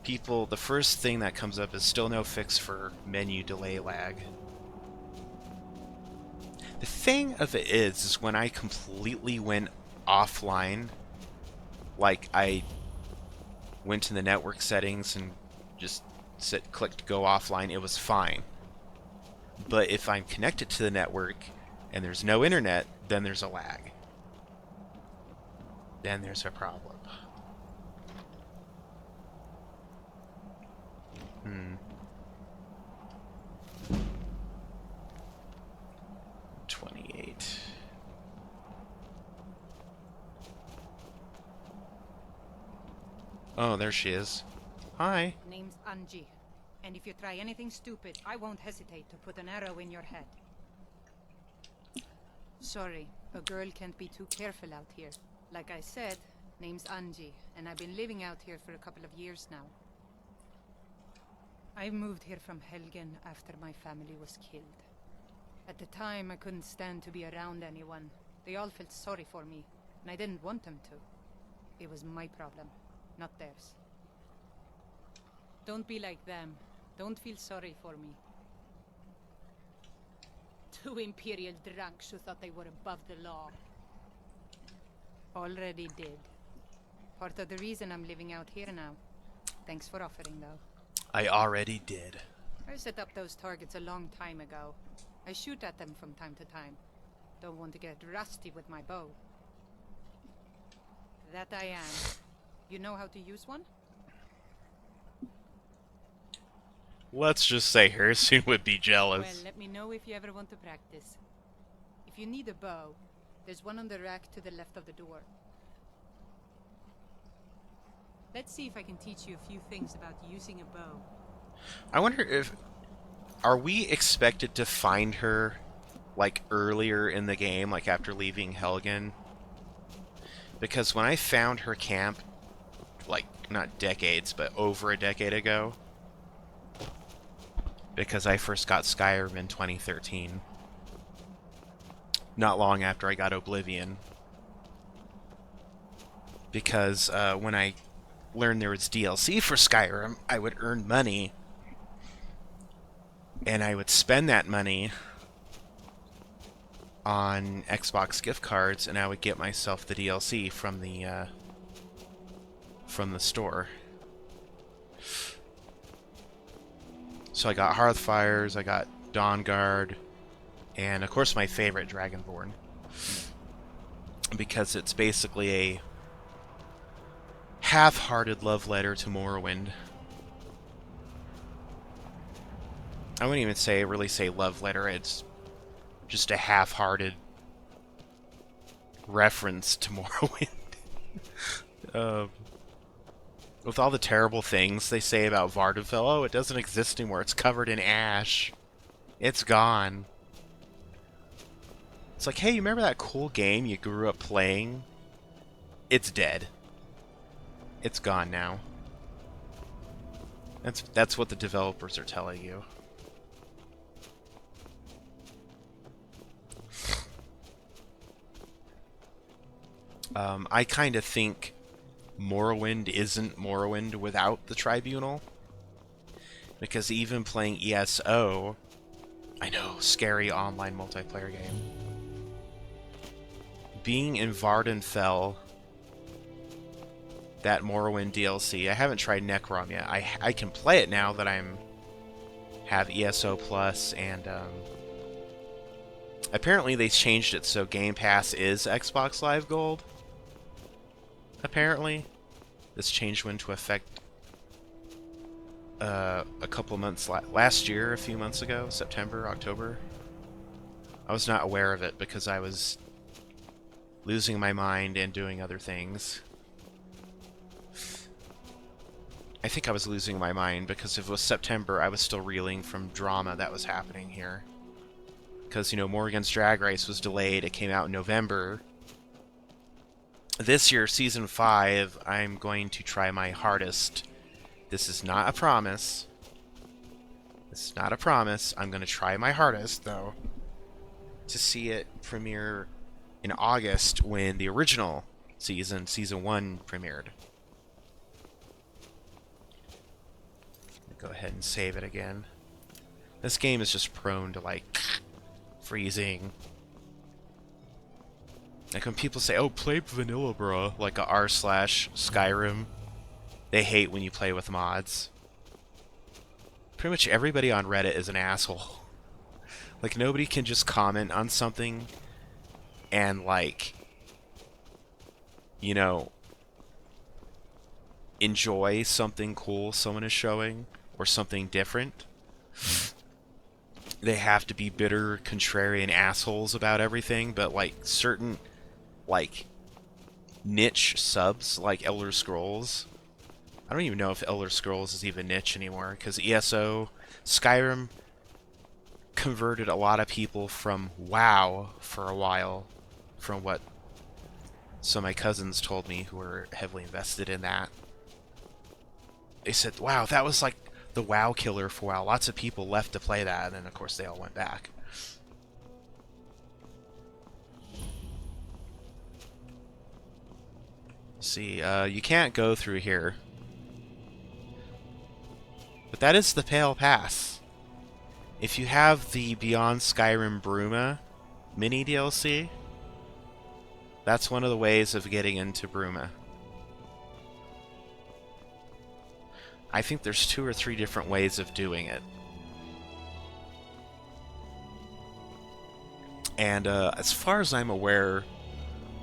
people, the first thing that comes up is still no fix for menu delay lag. The thing of it is when I completely went offline, like I went to the network settings and just clicked go offline, it was fine. But if I'm connected to the network and there's no internet, then there's a lag. Then there's a problem. 28. Oh, there she is. Hi. Name's Anji, and if you try anything stupid, I won't hesitate to put an arrow in your head. Sorry, a girl can't be too careful out here. Like I said, name's Anji, and I've been living out here for a couple of years now. I moved here from Helgen after my family was killed. At the time, I couldn't stand to be around anyone. They all felt sorry for me, and I didn't want them to. It was my problem, not theirs. Don't be like them. Don't feel sorry for me. Two Imperial drunks who thought they were above the law. Already did. Part of the reason I'm living out here now. Thanks for offering, though. I already did. I set up those targets a long time ago. I shoot at them from time to time. Don't want to get rusty with my bow. That I am. You know how to use one? Let's just say Harrison would be jealous. Well, let me know if you ever want to practice. If you need a bow, there's one on the rack to the left of the door. Let's see if I can teach you a few things about using a bow. I wonder if... Are we expected to find her, like, earlier in the game, like after leaving Helgen? Because when I found her camp, like, not decades, but over a decade ago. Because I first got Skyrim in 2013. Not long after I got Oblivion. Because when I learned there was DLC for Skyrim, I would earn money. And I would spend that money on Xbox gift cards, and I would get myself the DLC from the store. So I got Hearthfires, I got Dawnguard, and of course my favorite, Dragonborn. Because it's basically a half-hearted love letter to Morrowind. I wouldn't even really say love letter, it's just a half-hearted reference to Morrowind. With all the terrible things they say about Vvardenfell, oh, it doesn't exist anymore, it's covered in ash. It's gone. It's like, hey, you remember that cool game you grew up playing? It's dead. It's gone now. That's what the developers are telling you. I kind of think Morrowind isn't Morrowind without the Tribunal. Because even playing ESO, I know, scary online multiplayer game. Being in Vvardenfell, that Morrowind DLC, I haven't tried Necrom yet. I can play it now that have ESO Plus, and apparently they changed it so Game Pass is Xbox Live Gold. Apparently. This change went into effect a couple months last year, a few months ago, September, October. I was not aware of it because I was losing my mind and doing other things. I think I was losing my mind because if it was September, I was still reeling from drama that was happening here. Because, you know, Morgan's Drag Race was delayed. It came out in November. This year, Season 5, I'm going to try my hardest. This is not a promise. This is not a promise. I'm going to try my hardest, though, to see it premiere in August when the original Season 1, premiered. Go ahead and save it again. This game is just prone to, like, freezing. Like when people say, oh, play vanilla, bro, like a r/Skyrim, they hate when you play with mods. Pretty much everybody on Reddit is an asshole. Like, nobody can just comment on something and, like, you know, enjoy something cool someone is showing or something different. They have to be bitter, contrarian assholes about everything, but, like, certain, like, niche subs, like Elder Scrolls. I don't even know if Elder Scrolls is even niche anymore, because ESO, Skyrim converted a lot of people from WoW for a while, from what some of my cousins told me who were heavily invested in that. They said, wow, that was like the WoW killer for a while. Lots of people left to play that, and then of course they all went back. See, you can't go through here. But that is the Pale Pass. If you have the Beyond Skyrim Bruma mini DLC, that's one of the ways of getting into Bruma. I think there's 2 or 3 different ways of doing it. And as far as I'm aware,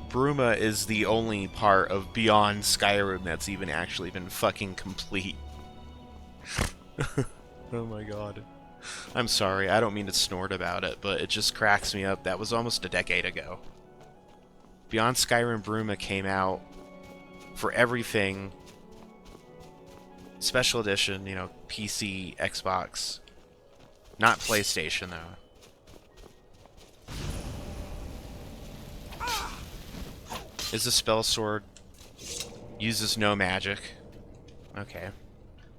Bruma is the only part of Beyond Skyrim that's even actually been fucking complete. Oh my god. I'm sorry, I don't mean to snort about it, but it just cracks me up. That was almost a decade ago. Beyond Skyrim Bruma came out for everything. Special edition, you know, PC, Xbox. Not PlayStation, though. Is the spell sword Uses no magic. Okay.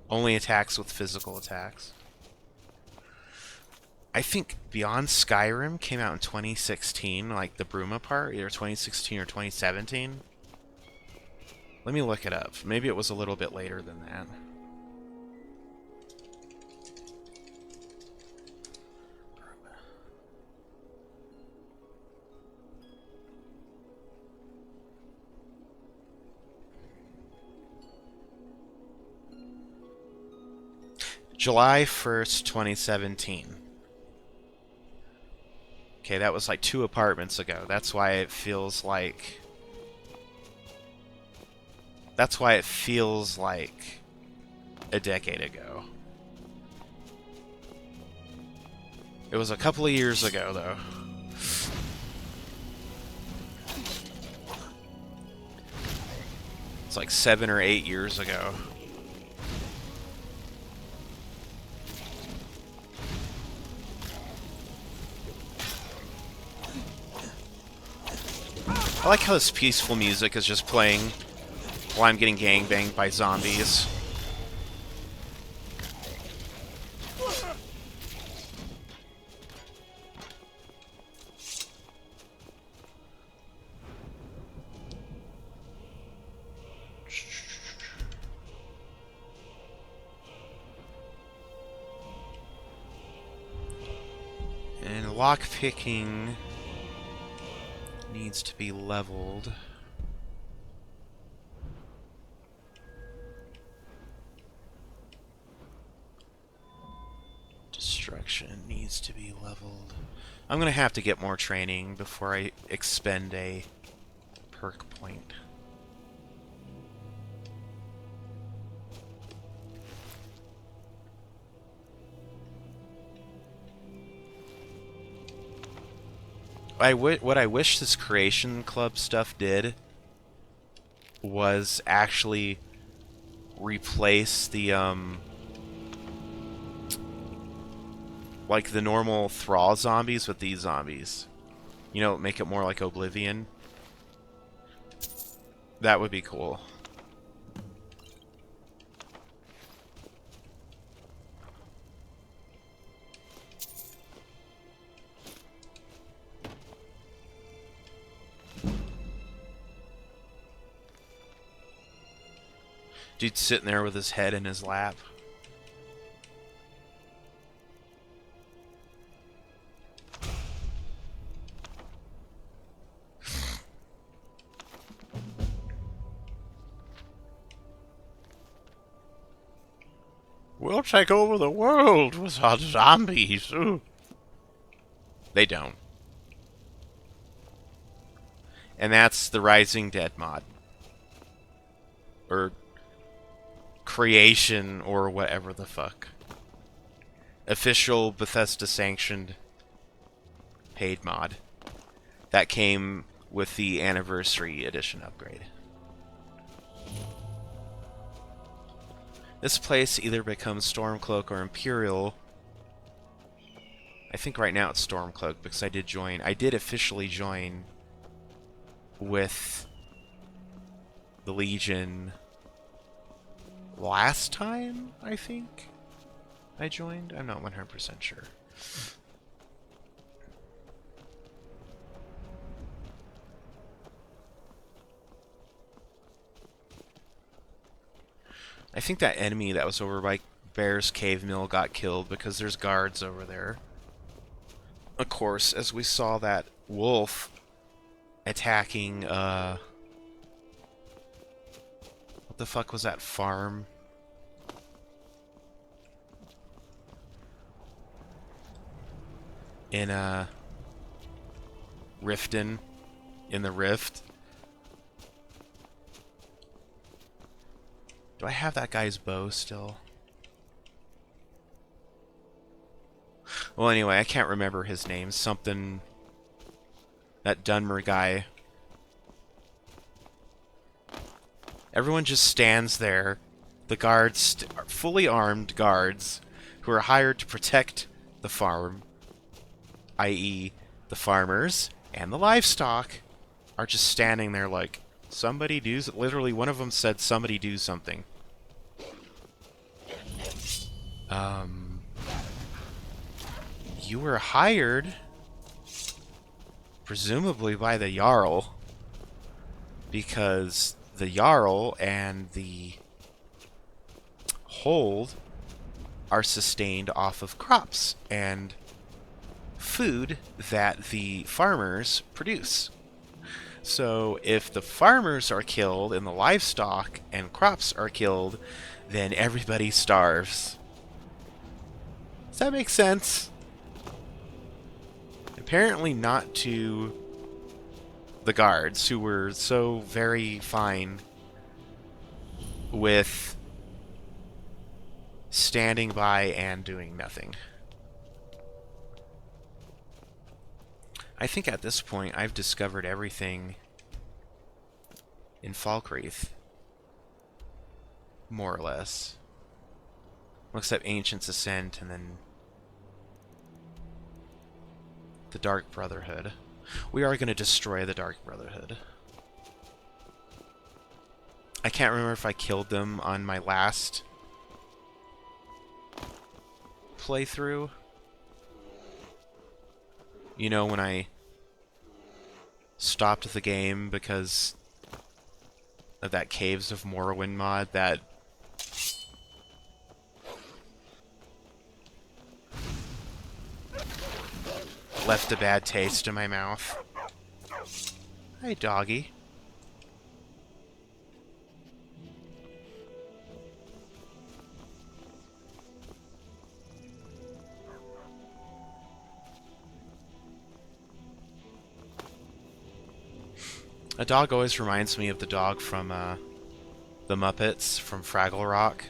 Only attacks with physical attacks. I think Beyond Skyrim came out in 2016, like the Bruma part, either 2016 or 2017. Let me look it up. Maybe it was a little bit later than that. July 1st, 2017. Okay, that was like 2 apartments ago. That's why it feels like... That's why it feels like a decade ago. It was a couple of years ago, though. It's like 7 or 8 years ago. I like how this peaceful music is just playing while I'm getting gangbanged by zombies. And lockpicking needs to be leveled. Destruction needs to be leveled. I'm gonna have to get more training before I expend a perk point. What I wish this Creation Club stuff did was actually replace the, like the normal Thrall zombies with these zombies. You know, make it more like Oblivion. That would be cool. Dude's sitting there with his head in his lap. We'll take over the world with our zombies. Ooh. They don't. And that's the Rising Dead mod. Or Creation, or whatever the fuck. Official Bethesda sanctioned paid mod. That came with the Anniversary Edition upgrade. This place either becomes Stormcloak or Imperial. I think right now it's Stormcloak because I did officially join with the Legion last time, I think I joined. I'm not 100% sure. I think that enemy that was over by Bear's Cave Mill got killed because there's guards over there. Of course, as we saw that wolf attacking, what the fuck was that farm? In, Riften. In the Rift. Do I have that guy's bow still? Well, anyway, I can't remember his name. Something... That Dunmer guy. Everyone just stands there. The guards, fully armed guards, who are hired to protect the farm, i.e. the farmers and the livestock, are just standing there like, Somebody do... Literally, one of them said, somebody do something. You were hired, presumably by the Jarl, because the Jarl and the Hold are sustained off of crops and food that the farmers produce. So if the farmers are killed and the livestock and crops are killed, then everybody starves. Does that make sense? Apparently not to the guards, who were so very fine with standing by and doing nothing. I think at this point I've discovered everything in Falkreath. More or less. Except Ancient's Ascent and then the Dark Brotherhood. We are going to destroy the Dark Brotherhood. I can't remember if I killed them on my last playthrough. You know, when I stopped the game because of that Caves of Morrowind mod that left a bad taste in my mouth. Hey, doggy. A dog always reminds me of the dog from the Muppets from Fraggle Rock.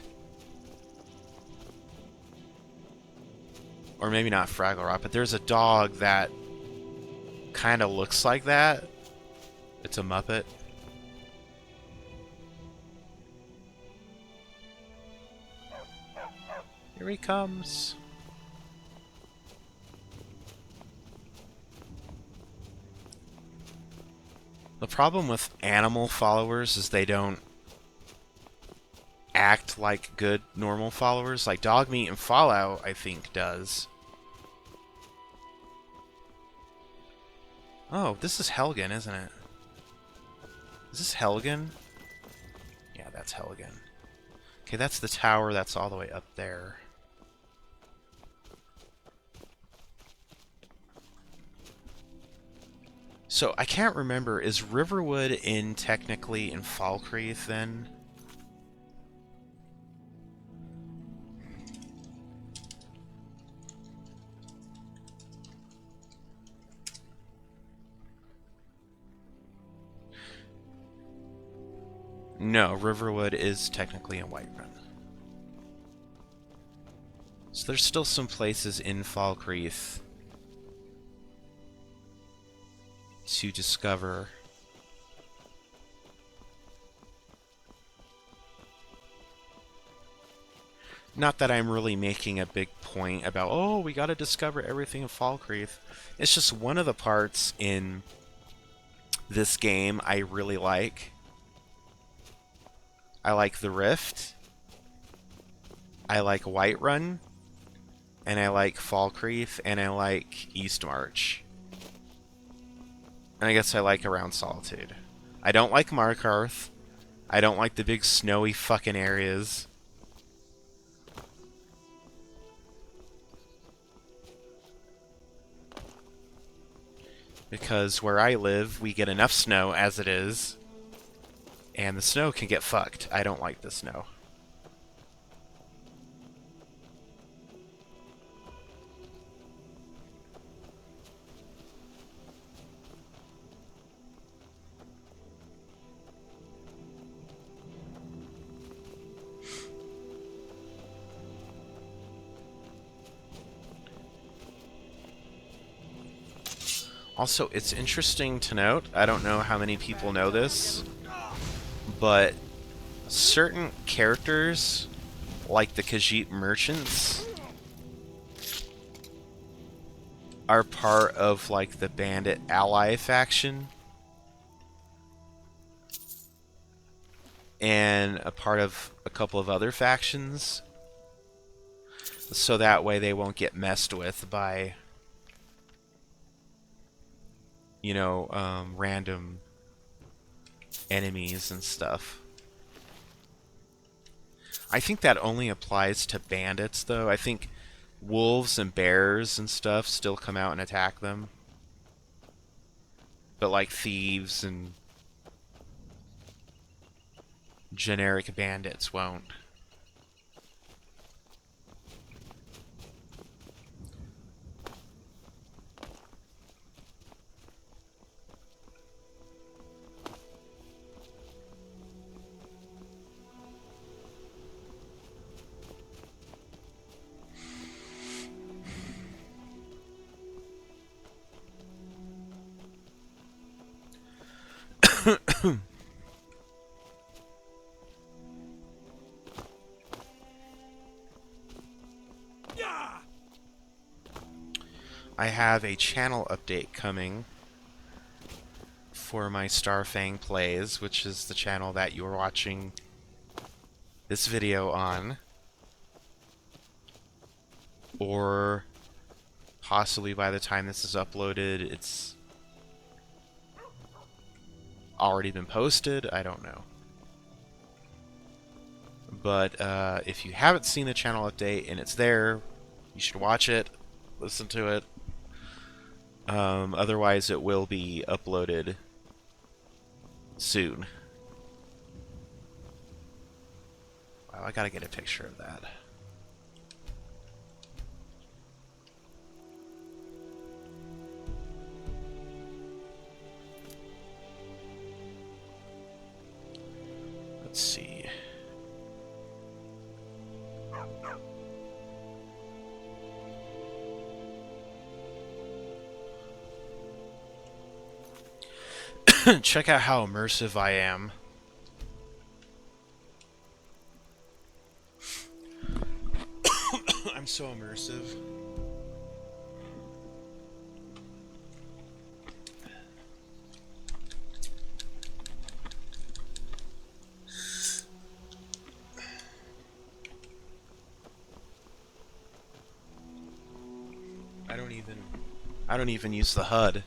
Or maybe not Fraggle Rock, but there's a dog that kind of looks like that. It's a Muppet. Here he comes. The problem with animal followers is they don't act like good normal followers. Like Dogmeat in Fallout, I think, does. Oh, this is Helgen, isn't it? Is this Helgen? Yeah, that's Helgen. Okay, that's the tower that's all the way up there. So, I can't remember, is Riverwood technically in Falkreath then? No, Riverwood is technically in Whiterun. So there's still some places in Falkreath to discover. Not that I'm really making a big point about, oh, we gotta discover everything in Falkreath. It's just one of the parts in this game I really like. I like the Rift. I like Whiterun. And I like Falkreath. And I like Eastmarch. And I guess I like Around Solitude. I don't like Markarth. I don't like the big snowy fucking areas. Because where I live, we get enough snow as it is. And the snow can get fucked. I don't like the snow. Also, it's interesting to note, I don't know how many people know this, but certain characters, like the Khajiit merchants, are part of, like, the bandit ally faction. and a part of a couple of other factions, so that way they won't get messed with by, you know, random enemies and stuff. I think that only applies to bandits, though. I think wolves and bears and stuff still come out and attack them. But like thieves and generic bandits won't. I have a channel update coming for my Starfang Plays, which is the channel that you're watching this video on. Or possibly by the time this is uploaded, it's already been posted. I don't know. But if you haven't seen the channel update and it's there, you should watch it, listen to it. Otherwise, it will be uploaded soon. Wow, I gotta get a picture of that. Let's see. Check out how immersive I am. I'm so immersive. I don't even use the HUD.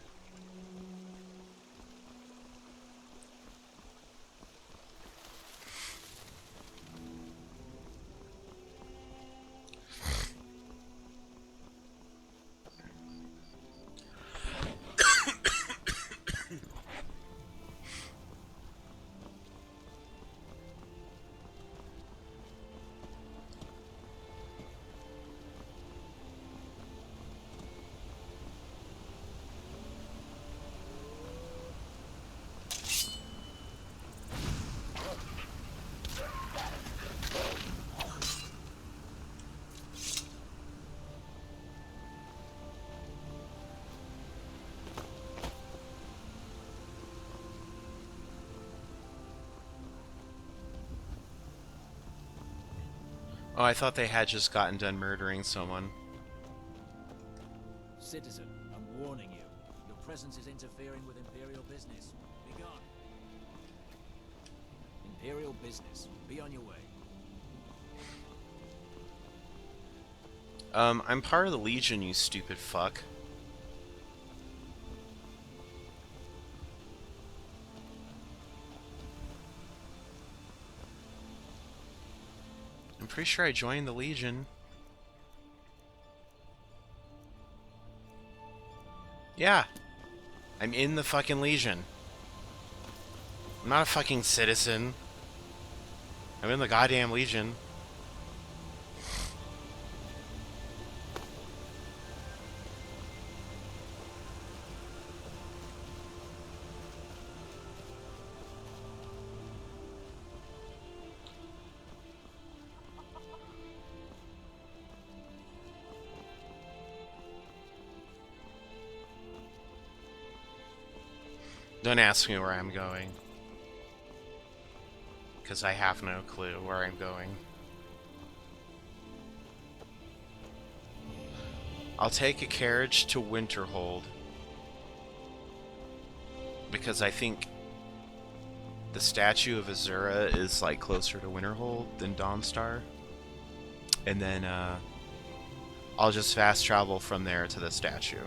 Oh, I thought they had just gotten done murdering someone. Citizen, I'm warning you. Your presence is interfering with Imperial business. Be gone. Imperial business. Be on your way. I'm part of the Legion, you stupid fuck. I'm pretty sure I joined the Legion. Yeah. I'm in the fucking Legion. I'm not a fucking citizen. I'm in the goddamn Legion. Don't ask me where I'm going, because I have no clue where I'm going. I'll take a carriage to Winterhold, because I think the statue of Azura is like closer to Winterhold than Dawnstar. And then I'll just fast travel from there to the statue.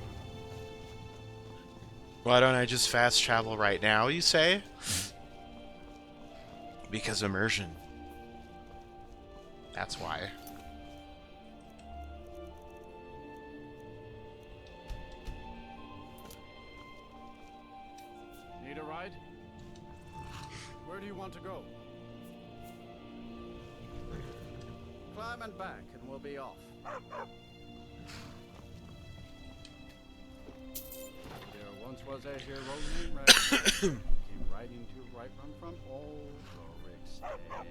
Why don't I just fast travel right now, you say? Because immersion. That's why. Need a ride? Where do you want to go? Climb and back, and we'll be off. There once was a hero named Red. Came riding to right from old Doric's head.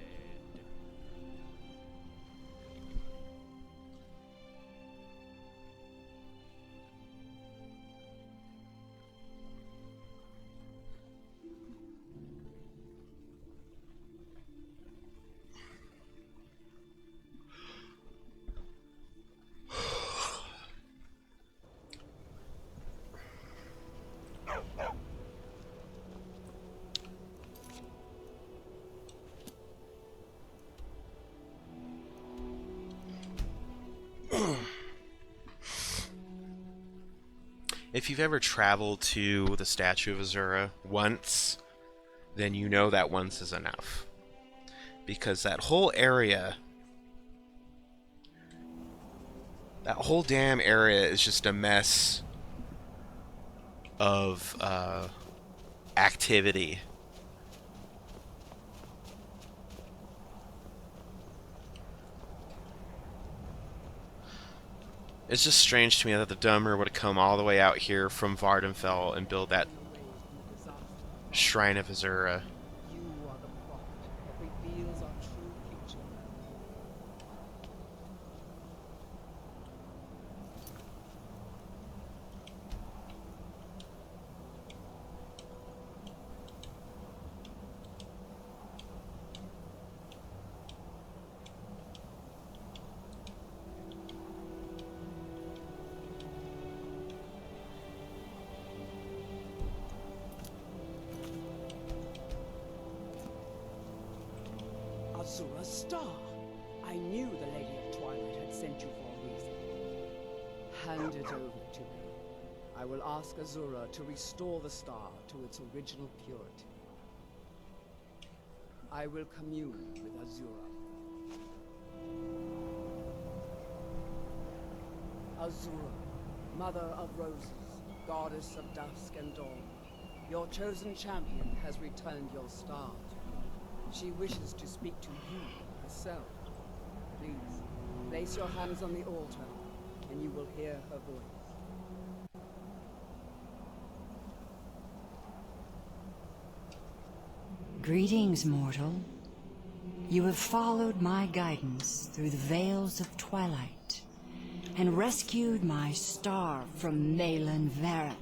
If you've ever traveled to the statue of Azura once, then you know that once is enough. Because that whole area, that whole damn area is just a mess of activity. It's just strange to me that the Dunmer would have come all the way out here from Vardenfell and build that Shrine of Azura. You are the prophet that reveals our true future. Azura Star. I knew the Lady of Twilight had sent you for a reason. Hand it over to me. I will ask Azura to restore the star to its original purity. I will commune with Azura. Azura, Mother of Roses, Goddess of Dusk and Dawn, your chosen champion has returned your star. She wishes to speak to you herself. Please, place your hands on the altar, and you will hear her voice. Greetings, mortal. You have followed my guidance through the veils of twilight, and rescued my star from Malyn Varen.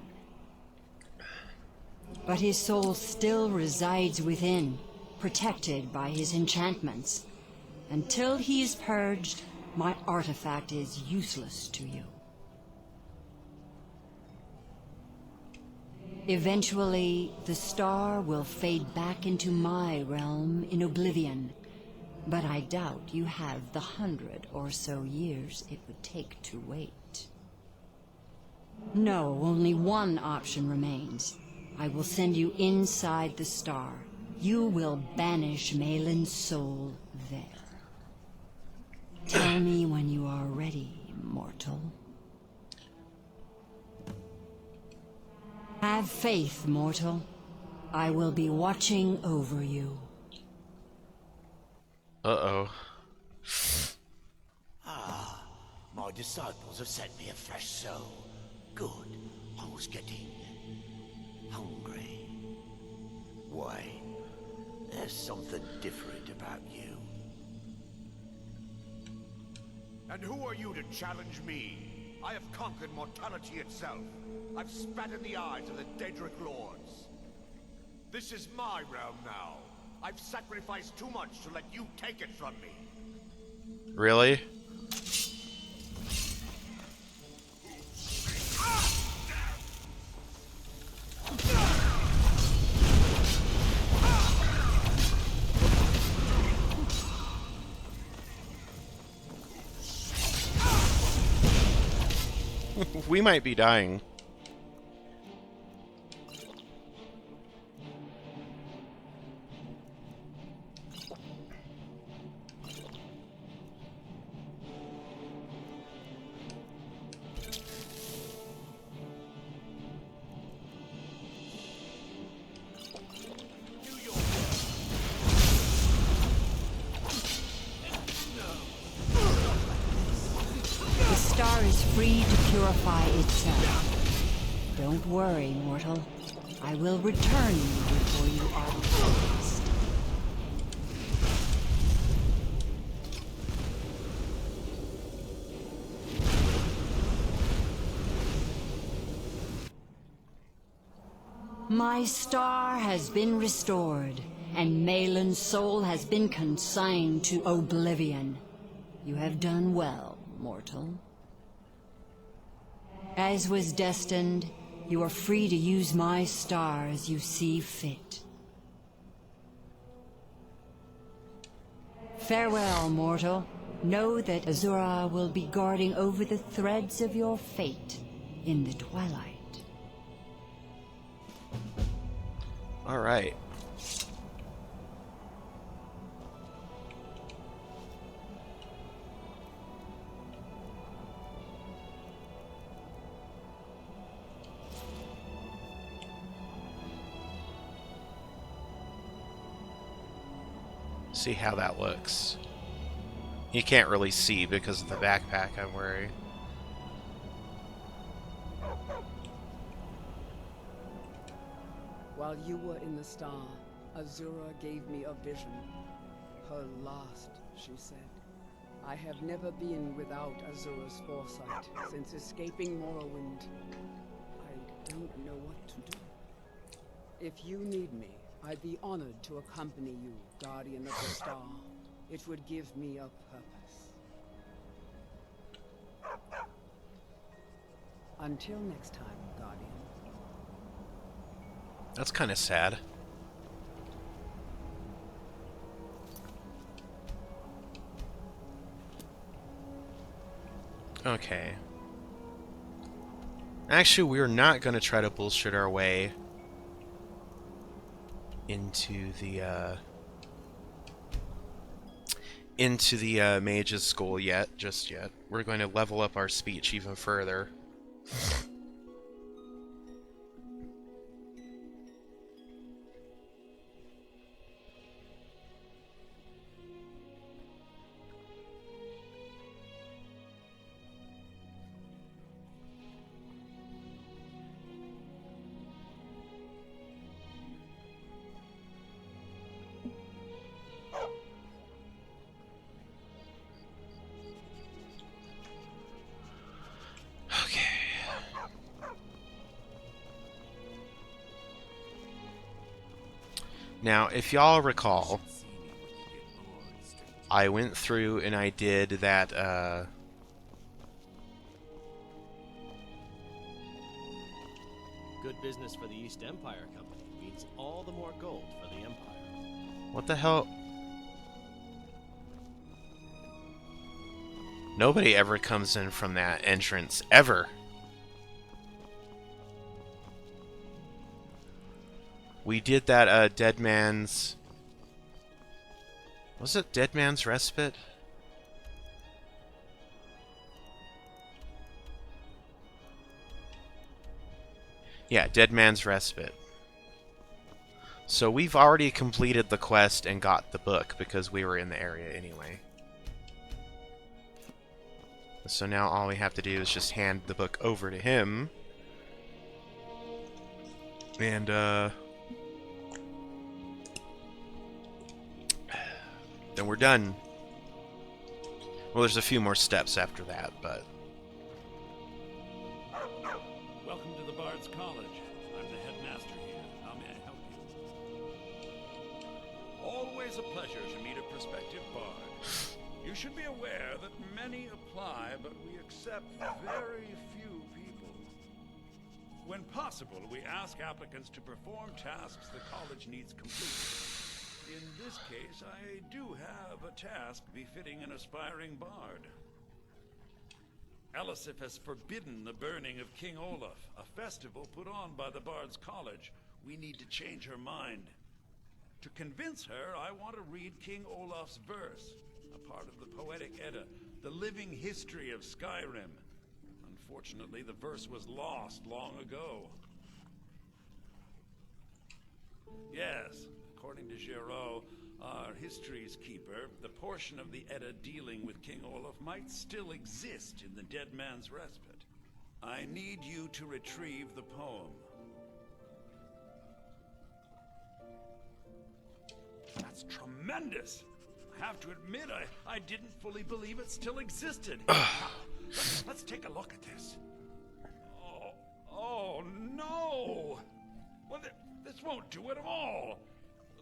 But his soul still resides within, protected by his enchantments. Until he is purged, my artifact is useless to you. Eventually, the star will fade back into my realm in oblivion, but I doubt you have the 100 or so years it would take to wait. No, only one option remains. I will send you inside the star. You will banish Malyn's soul there. Tell me when you are ready, mortal. Have faith, mortal. I will be watching over you. Uh-oh. My disciples have sent me a fresh soul. Good. I was getting hungry. Why? There's something different about you. And who are you to challenge me? I have conquered mortality itself. I've spat in the eyes of the Daedric lords. This is my realm now. I've sacrificed too much to let you take it from me. Really? We might be dying. The star is free to purify itself. Don't worry, mortal. I will return you before you are cleansed. My star has been restored, and Malin's soul has been consigned to oblivion. You have done well, mortal. As was destined, you are free to use my star as you see fit. Farewell, mortal. Know that Azura will be guarding over the threads of your fate in the twilight. All right. See how that looks. You can't really see because of the backpack I'm wearing. While you were in the star, Azura gave me a vision. Her last, she said. I have never been without Azura's foresight since escaping Morrowind. I don't know what to do. If you need me, I'd be honored to accompany you, Guardian of the Star. It would give me a purpose. Until next time, Guardian. That's kind of sad. Okay. Actually, we're not going to try to bullshit our way into the mage's school just yet. We're going to level up our speech even further. Now, if y'all recall, I went through and I did that, Good business for the East Empire Company means all the more gold for the Empire. What the hell? Nobody ever comes in from that entrance, ever. We did that, Dead Man's... Was it Dead Man's Respite? Yeah, Dead Man's Respite. So we've already completed the quest and got the book because we were in the area anyway. So now all we have to do is just hand the book over to him. And, then we're done. Well, there's a few more steps after that, but... Welcome to the Bard's College. I'm the headmaster here. How may I help you? Always a pleasure to meet a prospective bard. You should be aware that many apply, but we accept very few people. When possible, we ask applicants to perform tasks the college needs completed. In this case, I do have a task befitting an aspiring bard. Elisif has forbidden the burning of King Olaf, a festival put on by the Bard's College. We need to change her mind. To convince her, I want to read King Olaf's verse, a part of the Poetic Edda, the living history of Skyrim. Unfortunately, the verse was lost long ago. Yes, according to Giraud, our history's keeper, the portion of the Edda dealing with King Olaf might still exist in the Dead Man's Respite. I need you to retrieve the poem. That's tremendous! I have to admit, I didn't fully believe it still existed. Let's take a look at this. Oh no! Well, this won't do at all.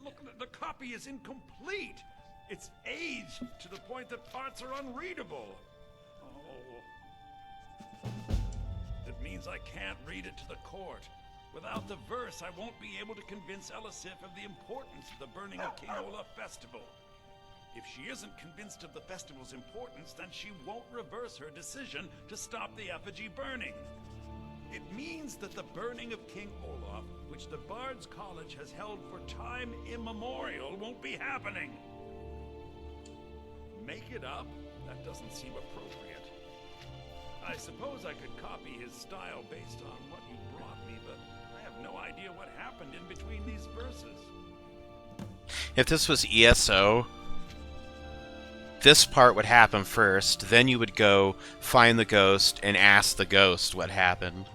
Look, the copy is incomplete. It's aged to the point that parts are unreadable. Oh. It means I can't read it to the court. Without the verse, I won't be able to convince Elisif of the importance of the burning of King Olaf Festival. If she isn't convinced of the festival's importance, then she won't reverse her decision to stop the effigy burning. It means that the burning of King Olaf, which the Bard's College has held for time immemorial, won't be happening. Make it up? That doesn't seem appropriate. I suppose I could copy his style based on what you brought me, but I have no idea what happened in between these verses. If this was ESO, this part would happen first, then you would go find the ghost and ask the ghost what happened.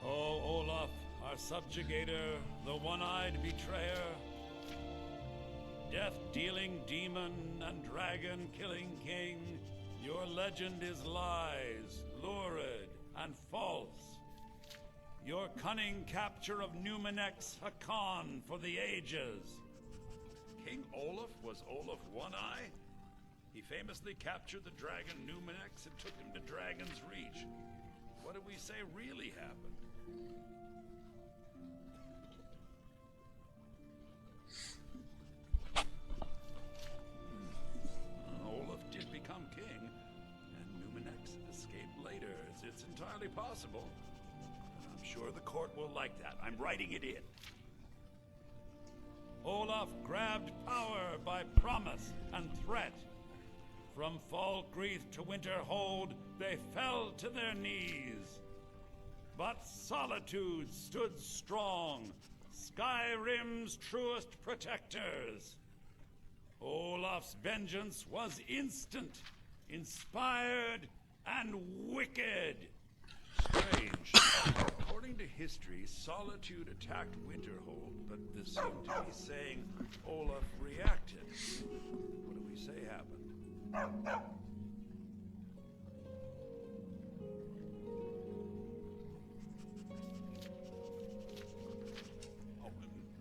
Oh, Olaf, our subjugator, the one-eyed betrayer, death-dealing demon and dragon-killing king, your legend is lies, lurid, and false. Your cunning capture of Numenex, a con for the ages. King Olaf was Olaf One-Eye? He famously captured the dragon Numenex and took him to Dragon's Reach. What do we say really happened? Olaf did become king, and Numenex escaped later. It's entirely possible. I'm sure the court will like that. I'm writing it in. Olaf grabbed power by promise and threat. From Falkreath to Winterhold, they fell to their knees. But Solitude stood strong, Skyrim's truest protectors. Olaf's vengeance was instant, inspired, and wicked. Strange. According to history, Solitude attacked Winterhold, but this seemed to be saying Olaf reacted. What do we say happened? Oh,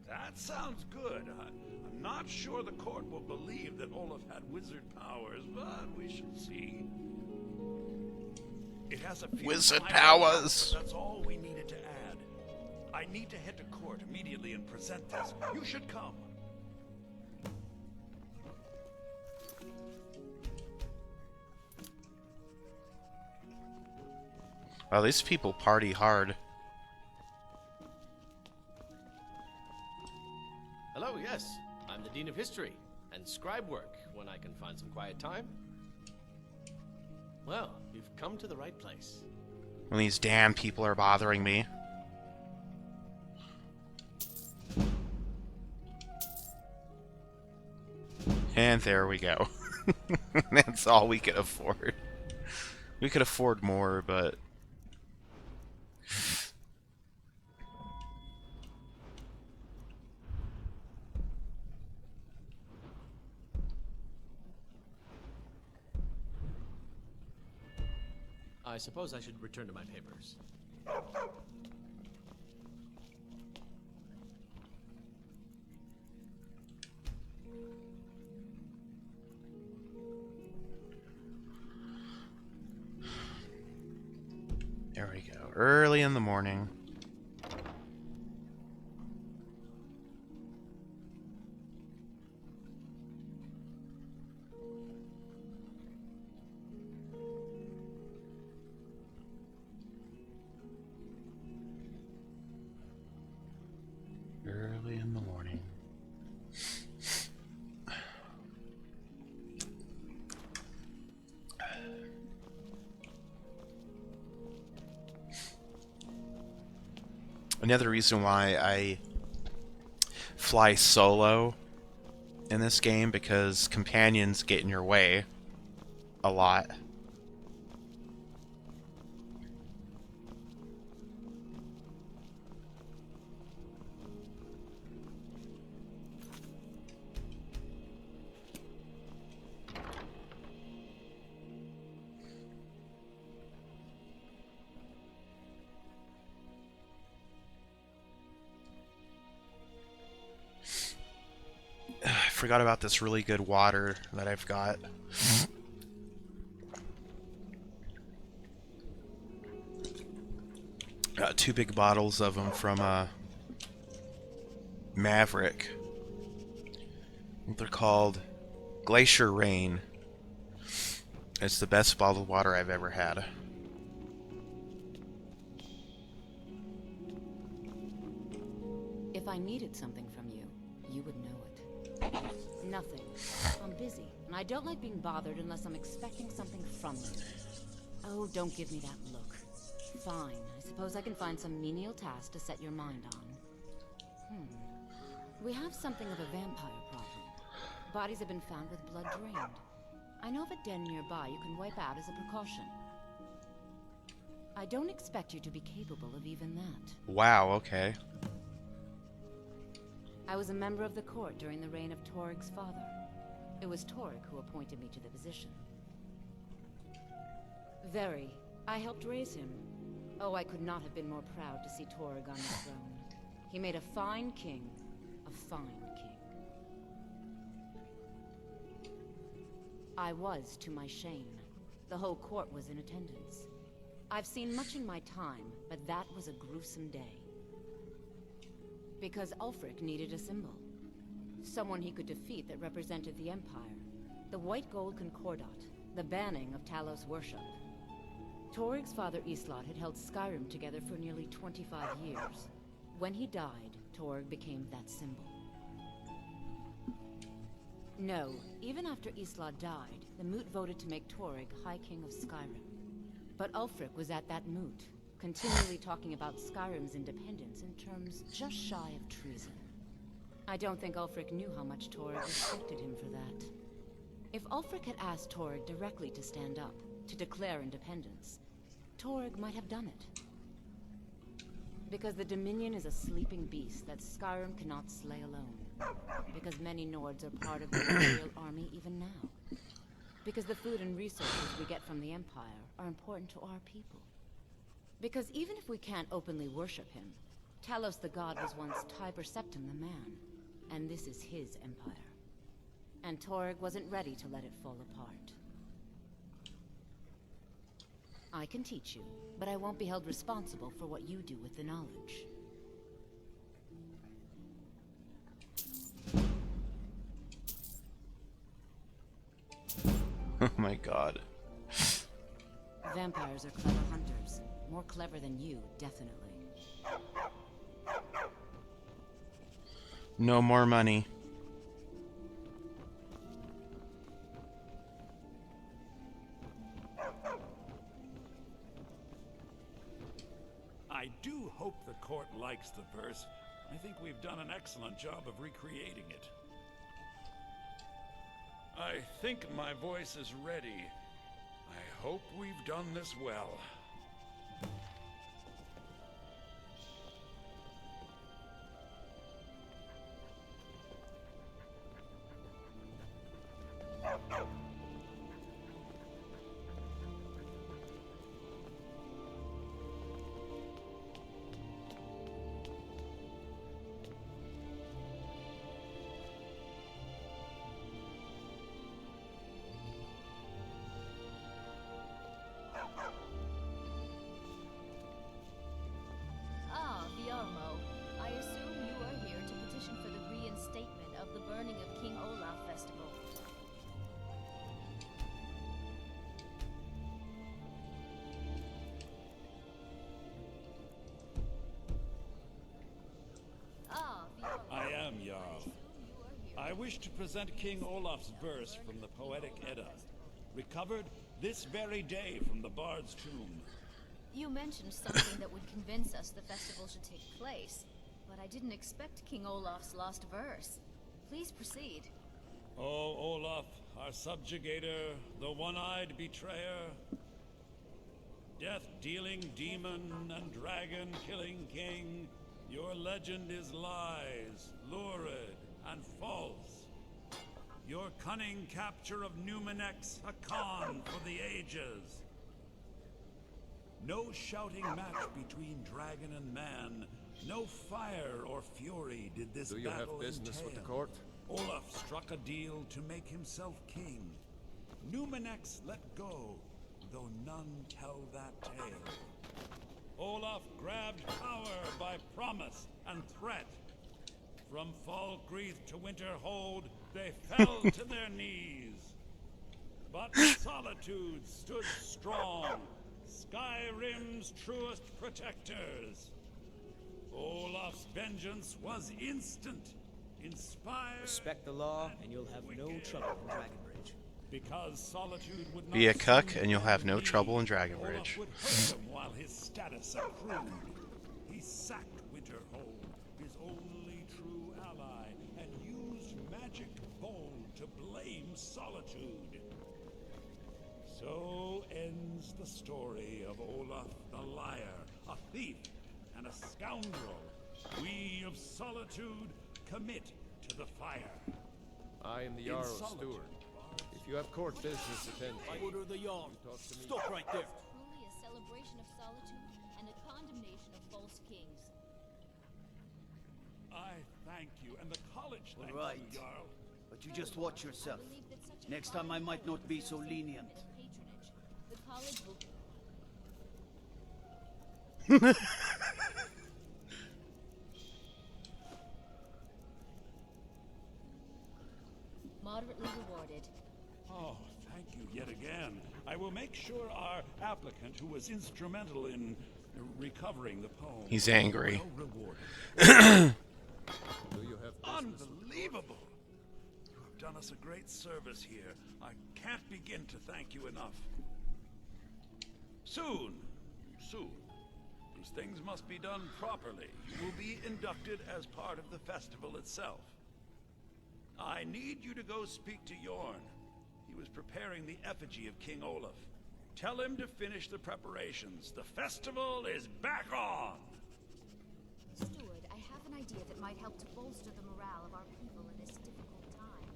that sounds good. I'm not sure the court will believe that Olaf had wizard powers, but we shall see. It has a few Wizard minor powers. errors, but that's all we needed to add. I need to head to court immediately and present this. You should come. Well, these people party hard. Hello, yes. I'm the Dean of History and scribe work when I can find some quiet time. Well, you've come to the right place. When these damn people are bothering me. And there we go. That's all we could afford. We could afford more, but... I suppose I should return to my papers. There we go. Early in the morning. early in the morning. Another reason why I fly solo in this game, because companions get in your way a lot. I forgot about this really good water that I've got. Got 2 big bottles of them from Maverick. They're called Glacier Rain. It's the best bottled water I've ever had. If I needed something from you, you would know it. Nothing. I'm busy, and I don't like being bothered unless I'm expecting something from you. Oh, don't give me that look. Fine, I suppose I can find some menial task to set your mind on. We have something of a vampire problem. Bodies have been found with blood drained. I know of a den nearby you can wipe out as a precaution. I don't expect you to be capable of even that. Wow, okay. I was a member of the court during the reign of Torig's father. It was Torig who appointed me to the position. Very. I helped raise him. Oh, I could not have been more proud to see Torig on the throne. He made a fine king. A fine king. I was, to my shame. The whole court was in attendance. I've seen much in my time, but that was a gruesome day. Because Ulfric needed a symbol. Someone he could defeat that represented the Empire. The White Gold Concordat. The banning of Talos worship. Torig's father Islot had held Skyrim together for nearly 25 years. When he died, Torig became that symbol. No, even after Islot died, the Moot voted to make Torig High King of Skyrim. But Ulfric was at that Moot, continually talking about Skyrim's independence in terms just shy of treason. I don't think Ulfric knew how much Torig respected him for that. If Ulfric had asked Torig directly to stand up, to declare independence, Torig might have done it. Because the Dominion is a sleeping beast that Skyrim cannot slay alone. Because many Nords are part of the Imperial army even now. Because the food and resources we get from the Empire are important to our people. Because even if we can't openly worship him, Talos the god was once Tiber Septim the man, and this is his empire. And Torig wasn't ready to let it fall apart. I can teach you, but I won't be held responsible for what you do with the knowledge. Oh my god. Vampires are clever hunters. More clever than you, definitely. No more money. I do hope the court likes the verse. I think we've done an excellent job of recreating it. I think my voice is ready. I hope we've done this well. wish to present King Olaf's verse from the Poetic Edda, recovered this very day from the Bard's tomb. You mentioned something that would convince us the festival should take place, but I didn't expect King Olaf's lost verse. Please proceed. O Olaf, our subjugator, the one-eyed betrayer, death-dealing demon and dragon-killing king, your legend is lies, lurid, and false. Your cunning capture of Numenex, a con for the ages. No shouting match between dragon and man, no fire or fury did this battle entail. Do you have business with the court? Olaf struck a deal to make himself king. Numenex let go, though none tell that tale. Olaf grabbed power by promise and threat. From Falkreath to Winterhold, they fell to their knees. But Solitude stood strong, Skyrim's truest protectors. Olaf's vengeance was instant, inspired. Respect the law, and you'll have no trouble in Dragonbridge. Because Solitude would not Be a cuck, and you'll have no trouble in Dragonbridge. Olaf would hurt him while his status accrued. He sacked Winterhold, his only true ally, and used magic bone to blame Solitude. So ends the story of Olaf the liar, a thief, and a scoundrel. We of Solitude commit to the fire. I am the Jarl's steward. If you have court business, attend. I order the Jarl. Stop right there. Truly a celebration of solitude and a condemnation of false kings. I thank you, and the college thanks Right. you, Jarl. But you just watch yourself. Next time I might not be so lenient. The college will... Moderately rewarded. Oh, thank you yet again. I will make sure our applicant, who was instrumental in recovering the poem, He's angry. well rewarded. Do you have business? Unbelievable! You have done us a great service here. I can't begin to thank you enough. Soon, these things must be done properly. You will be inducted as part of the festival itself. I need you to go speak to Yorn. He was preparing the effigy of King Olaf. Tell him to finish the preparations. The festival is back on! Steward, I have an idea that might help to bolster the morale of our people in this difficult time.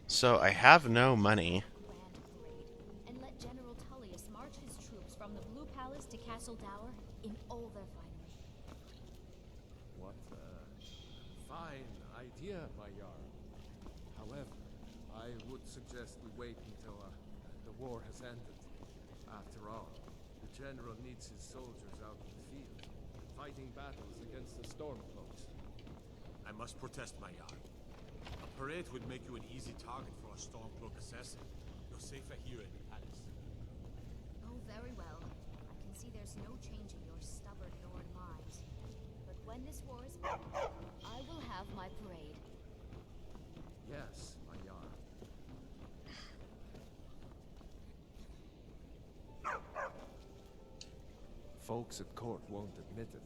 So I have no money. Grand parade, and let General Tullius march his troops from the Blue Palace to Castle Dower in all their finery. What a fine idea, my Jarl. However, I would suggest we wait until the war has ended. After all, the General needs his soldiers out in the field, fighting battles against the Stormcloaks. I must protest, my Jarl. A parade would make you an easy target for a Stormcloak assassin. You're safer here in the palace. Oh, very well. I can see there's no changing your stubborn Norn minds. But when this war is over, I will have my parade. Yes, my Jarl. Folks at court won't admit it,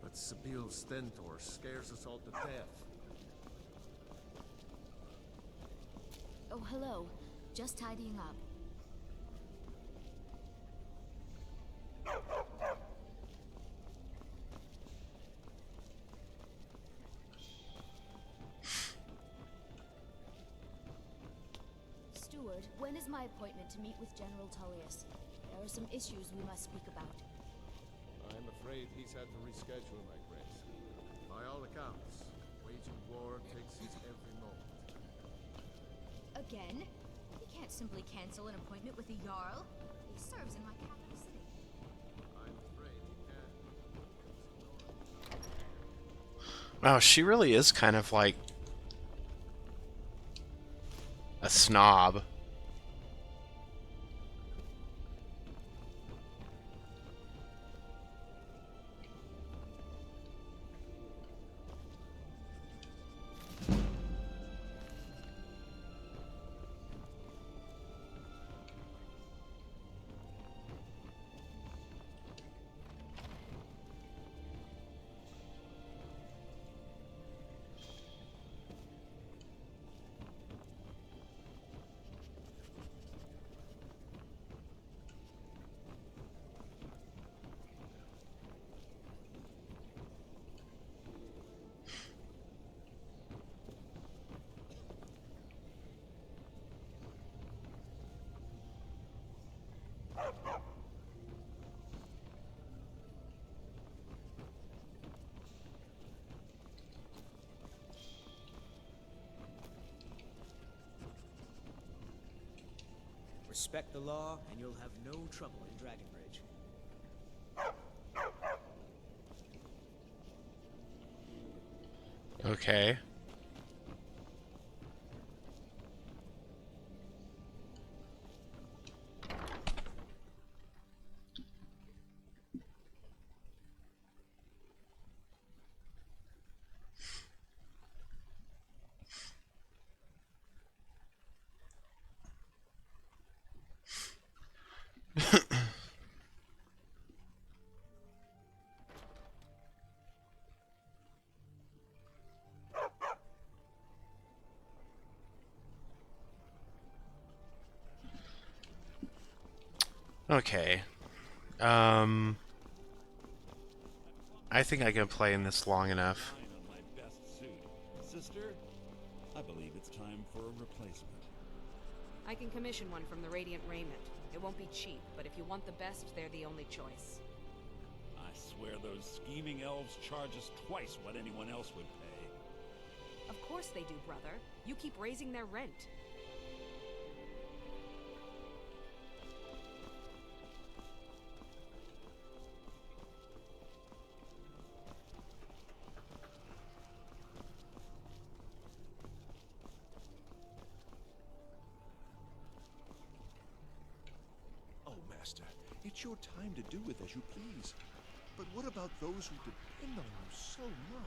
but Sabiel's stentor scares us all to death. Oh, hello. Just tidying up. Steward, when is my appointment to meet with General Tullius? There are some issues we must speak about. I'm afraid he's had to reschedule, my grace. By all accounts, waging war takes his every moment. Again? He can't simply cancel an appointment with a Jarl. He serves in my capital city. I'm afraid he can. Wow, she really is kind of like a snob. Respect the law, and you'll have no trouble in Dragonbridge. Okay. Okay. I think I can play in this long enough. On my best suit. Sister, I believe it's time for a replacement. I can commission one from the Radiant Raiment. It won't be cheap, but if you want the best, they're the only choice. I swear those scheming elves charge us twice what anyone else would pay. Of course they do, brother. You keep raising their rent. Oh, Master, it's your time to do with as you please. But what about those who depend on you so much?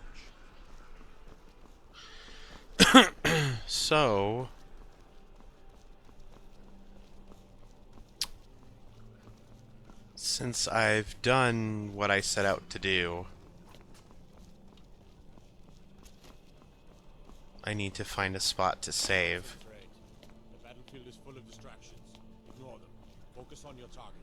So... since I've done what I set out to do, I need to find a spot to save. The battlefield is full of distractions. Ignore them. Focus on your targets.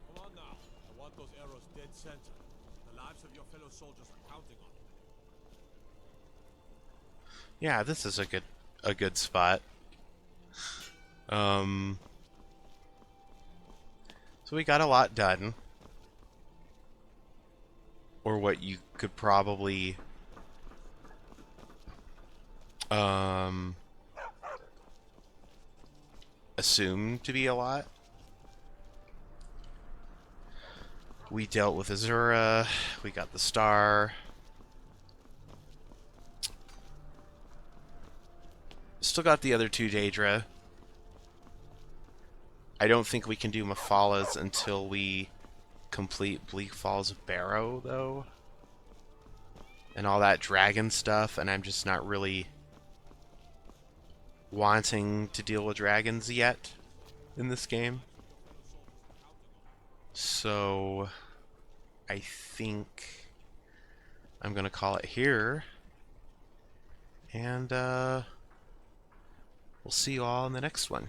Come on now. I want those arrows dead center. The lives of your fellow soldiers are counting on it. Yeah, this is a good spot. So we got a lot done. Or what you could probably assume to be a lot. We dealt with Azura, we got the star. Still got the other two Daedra. I don't think we can do Mephalas until we complete Bleak Falls of Barrow, though. And all that dragon stuff, and I'm just not really wanting to deal with dragons yet in this game. So I think I'm gonna call it here, and we'll see you all in the next one.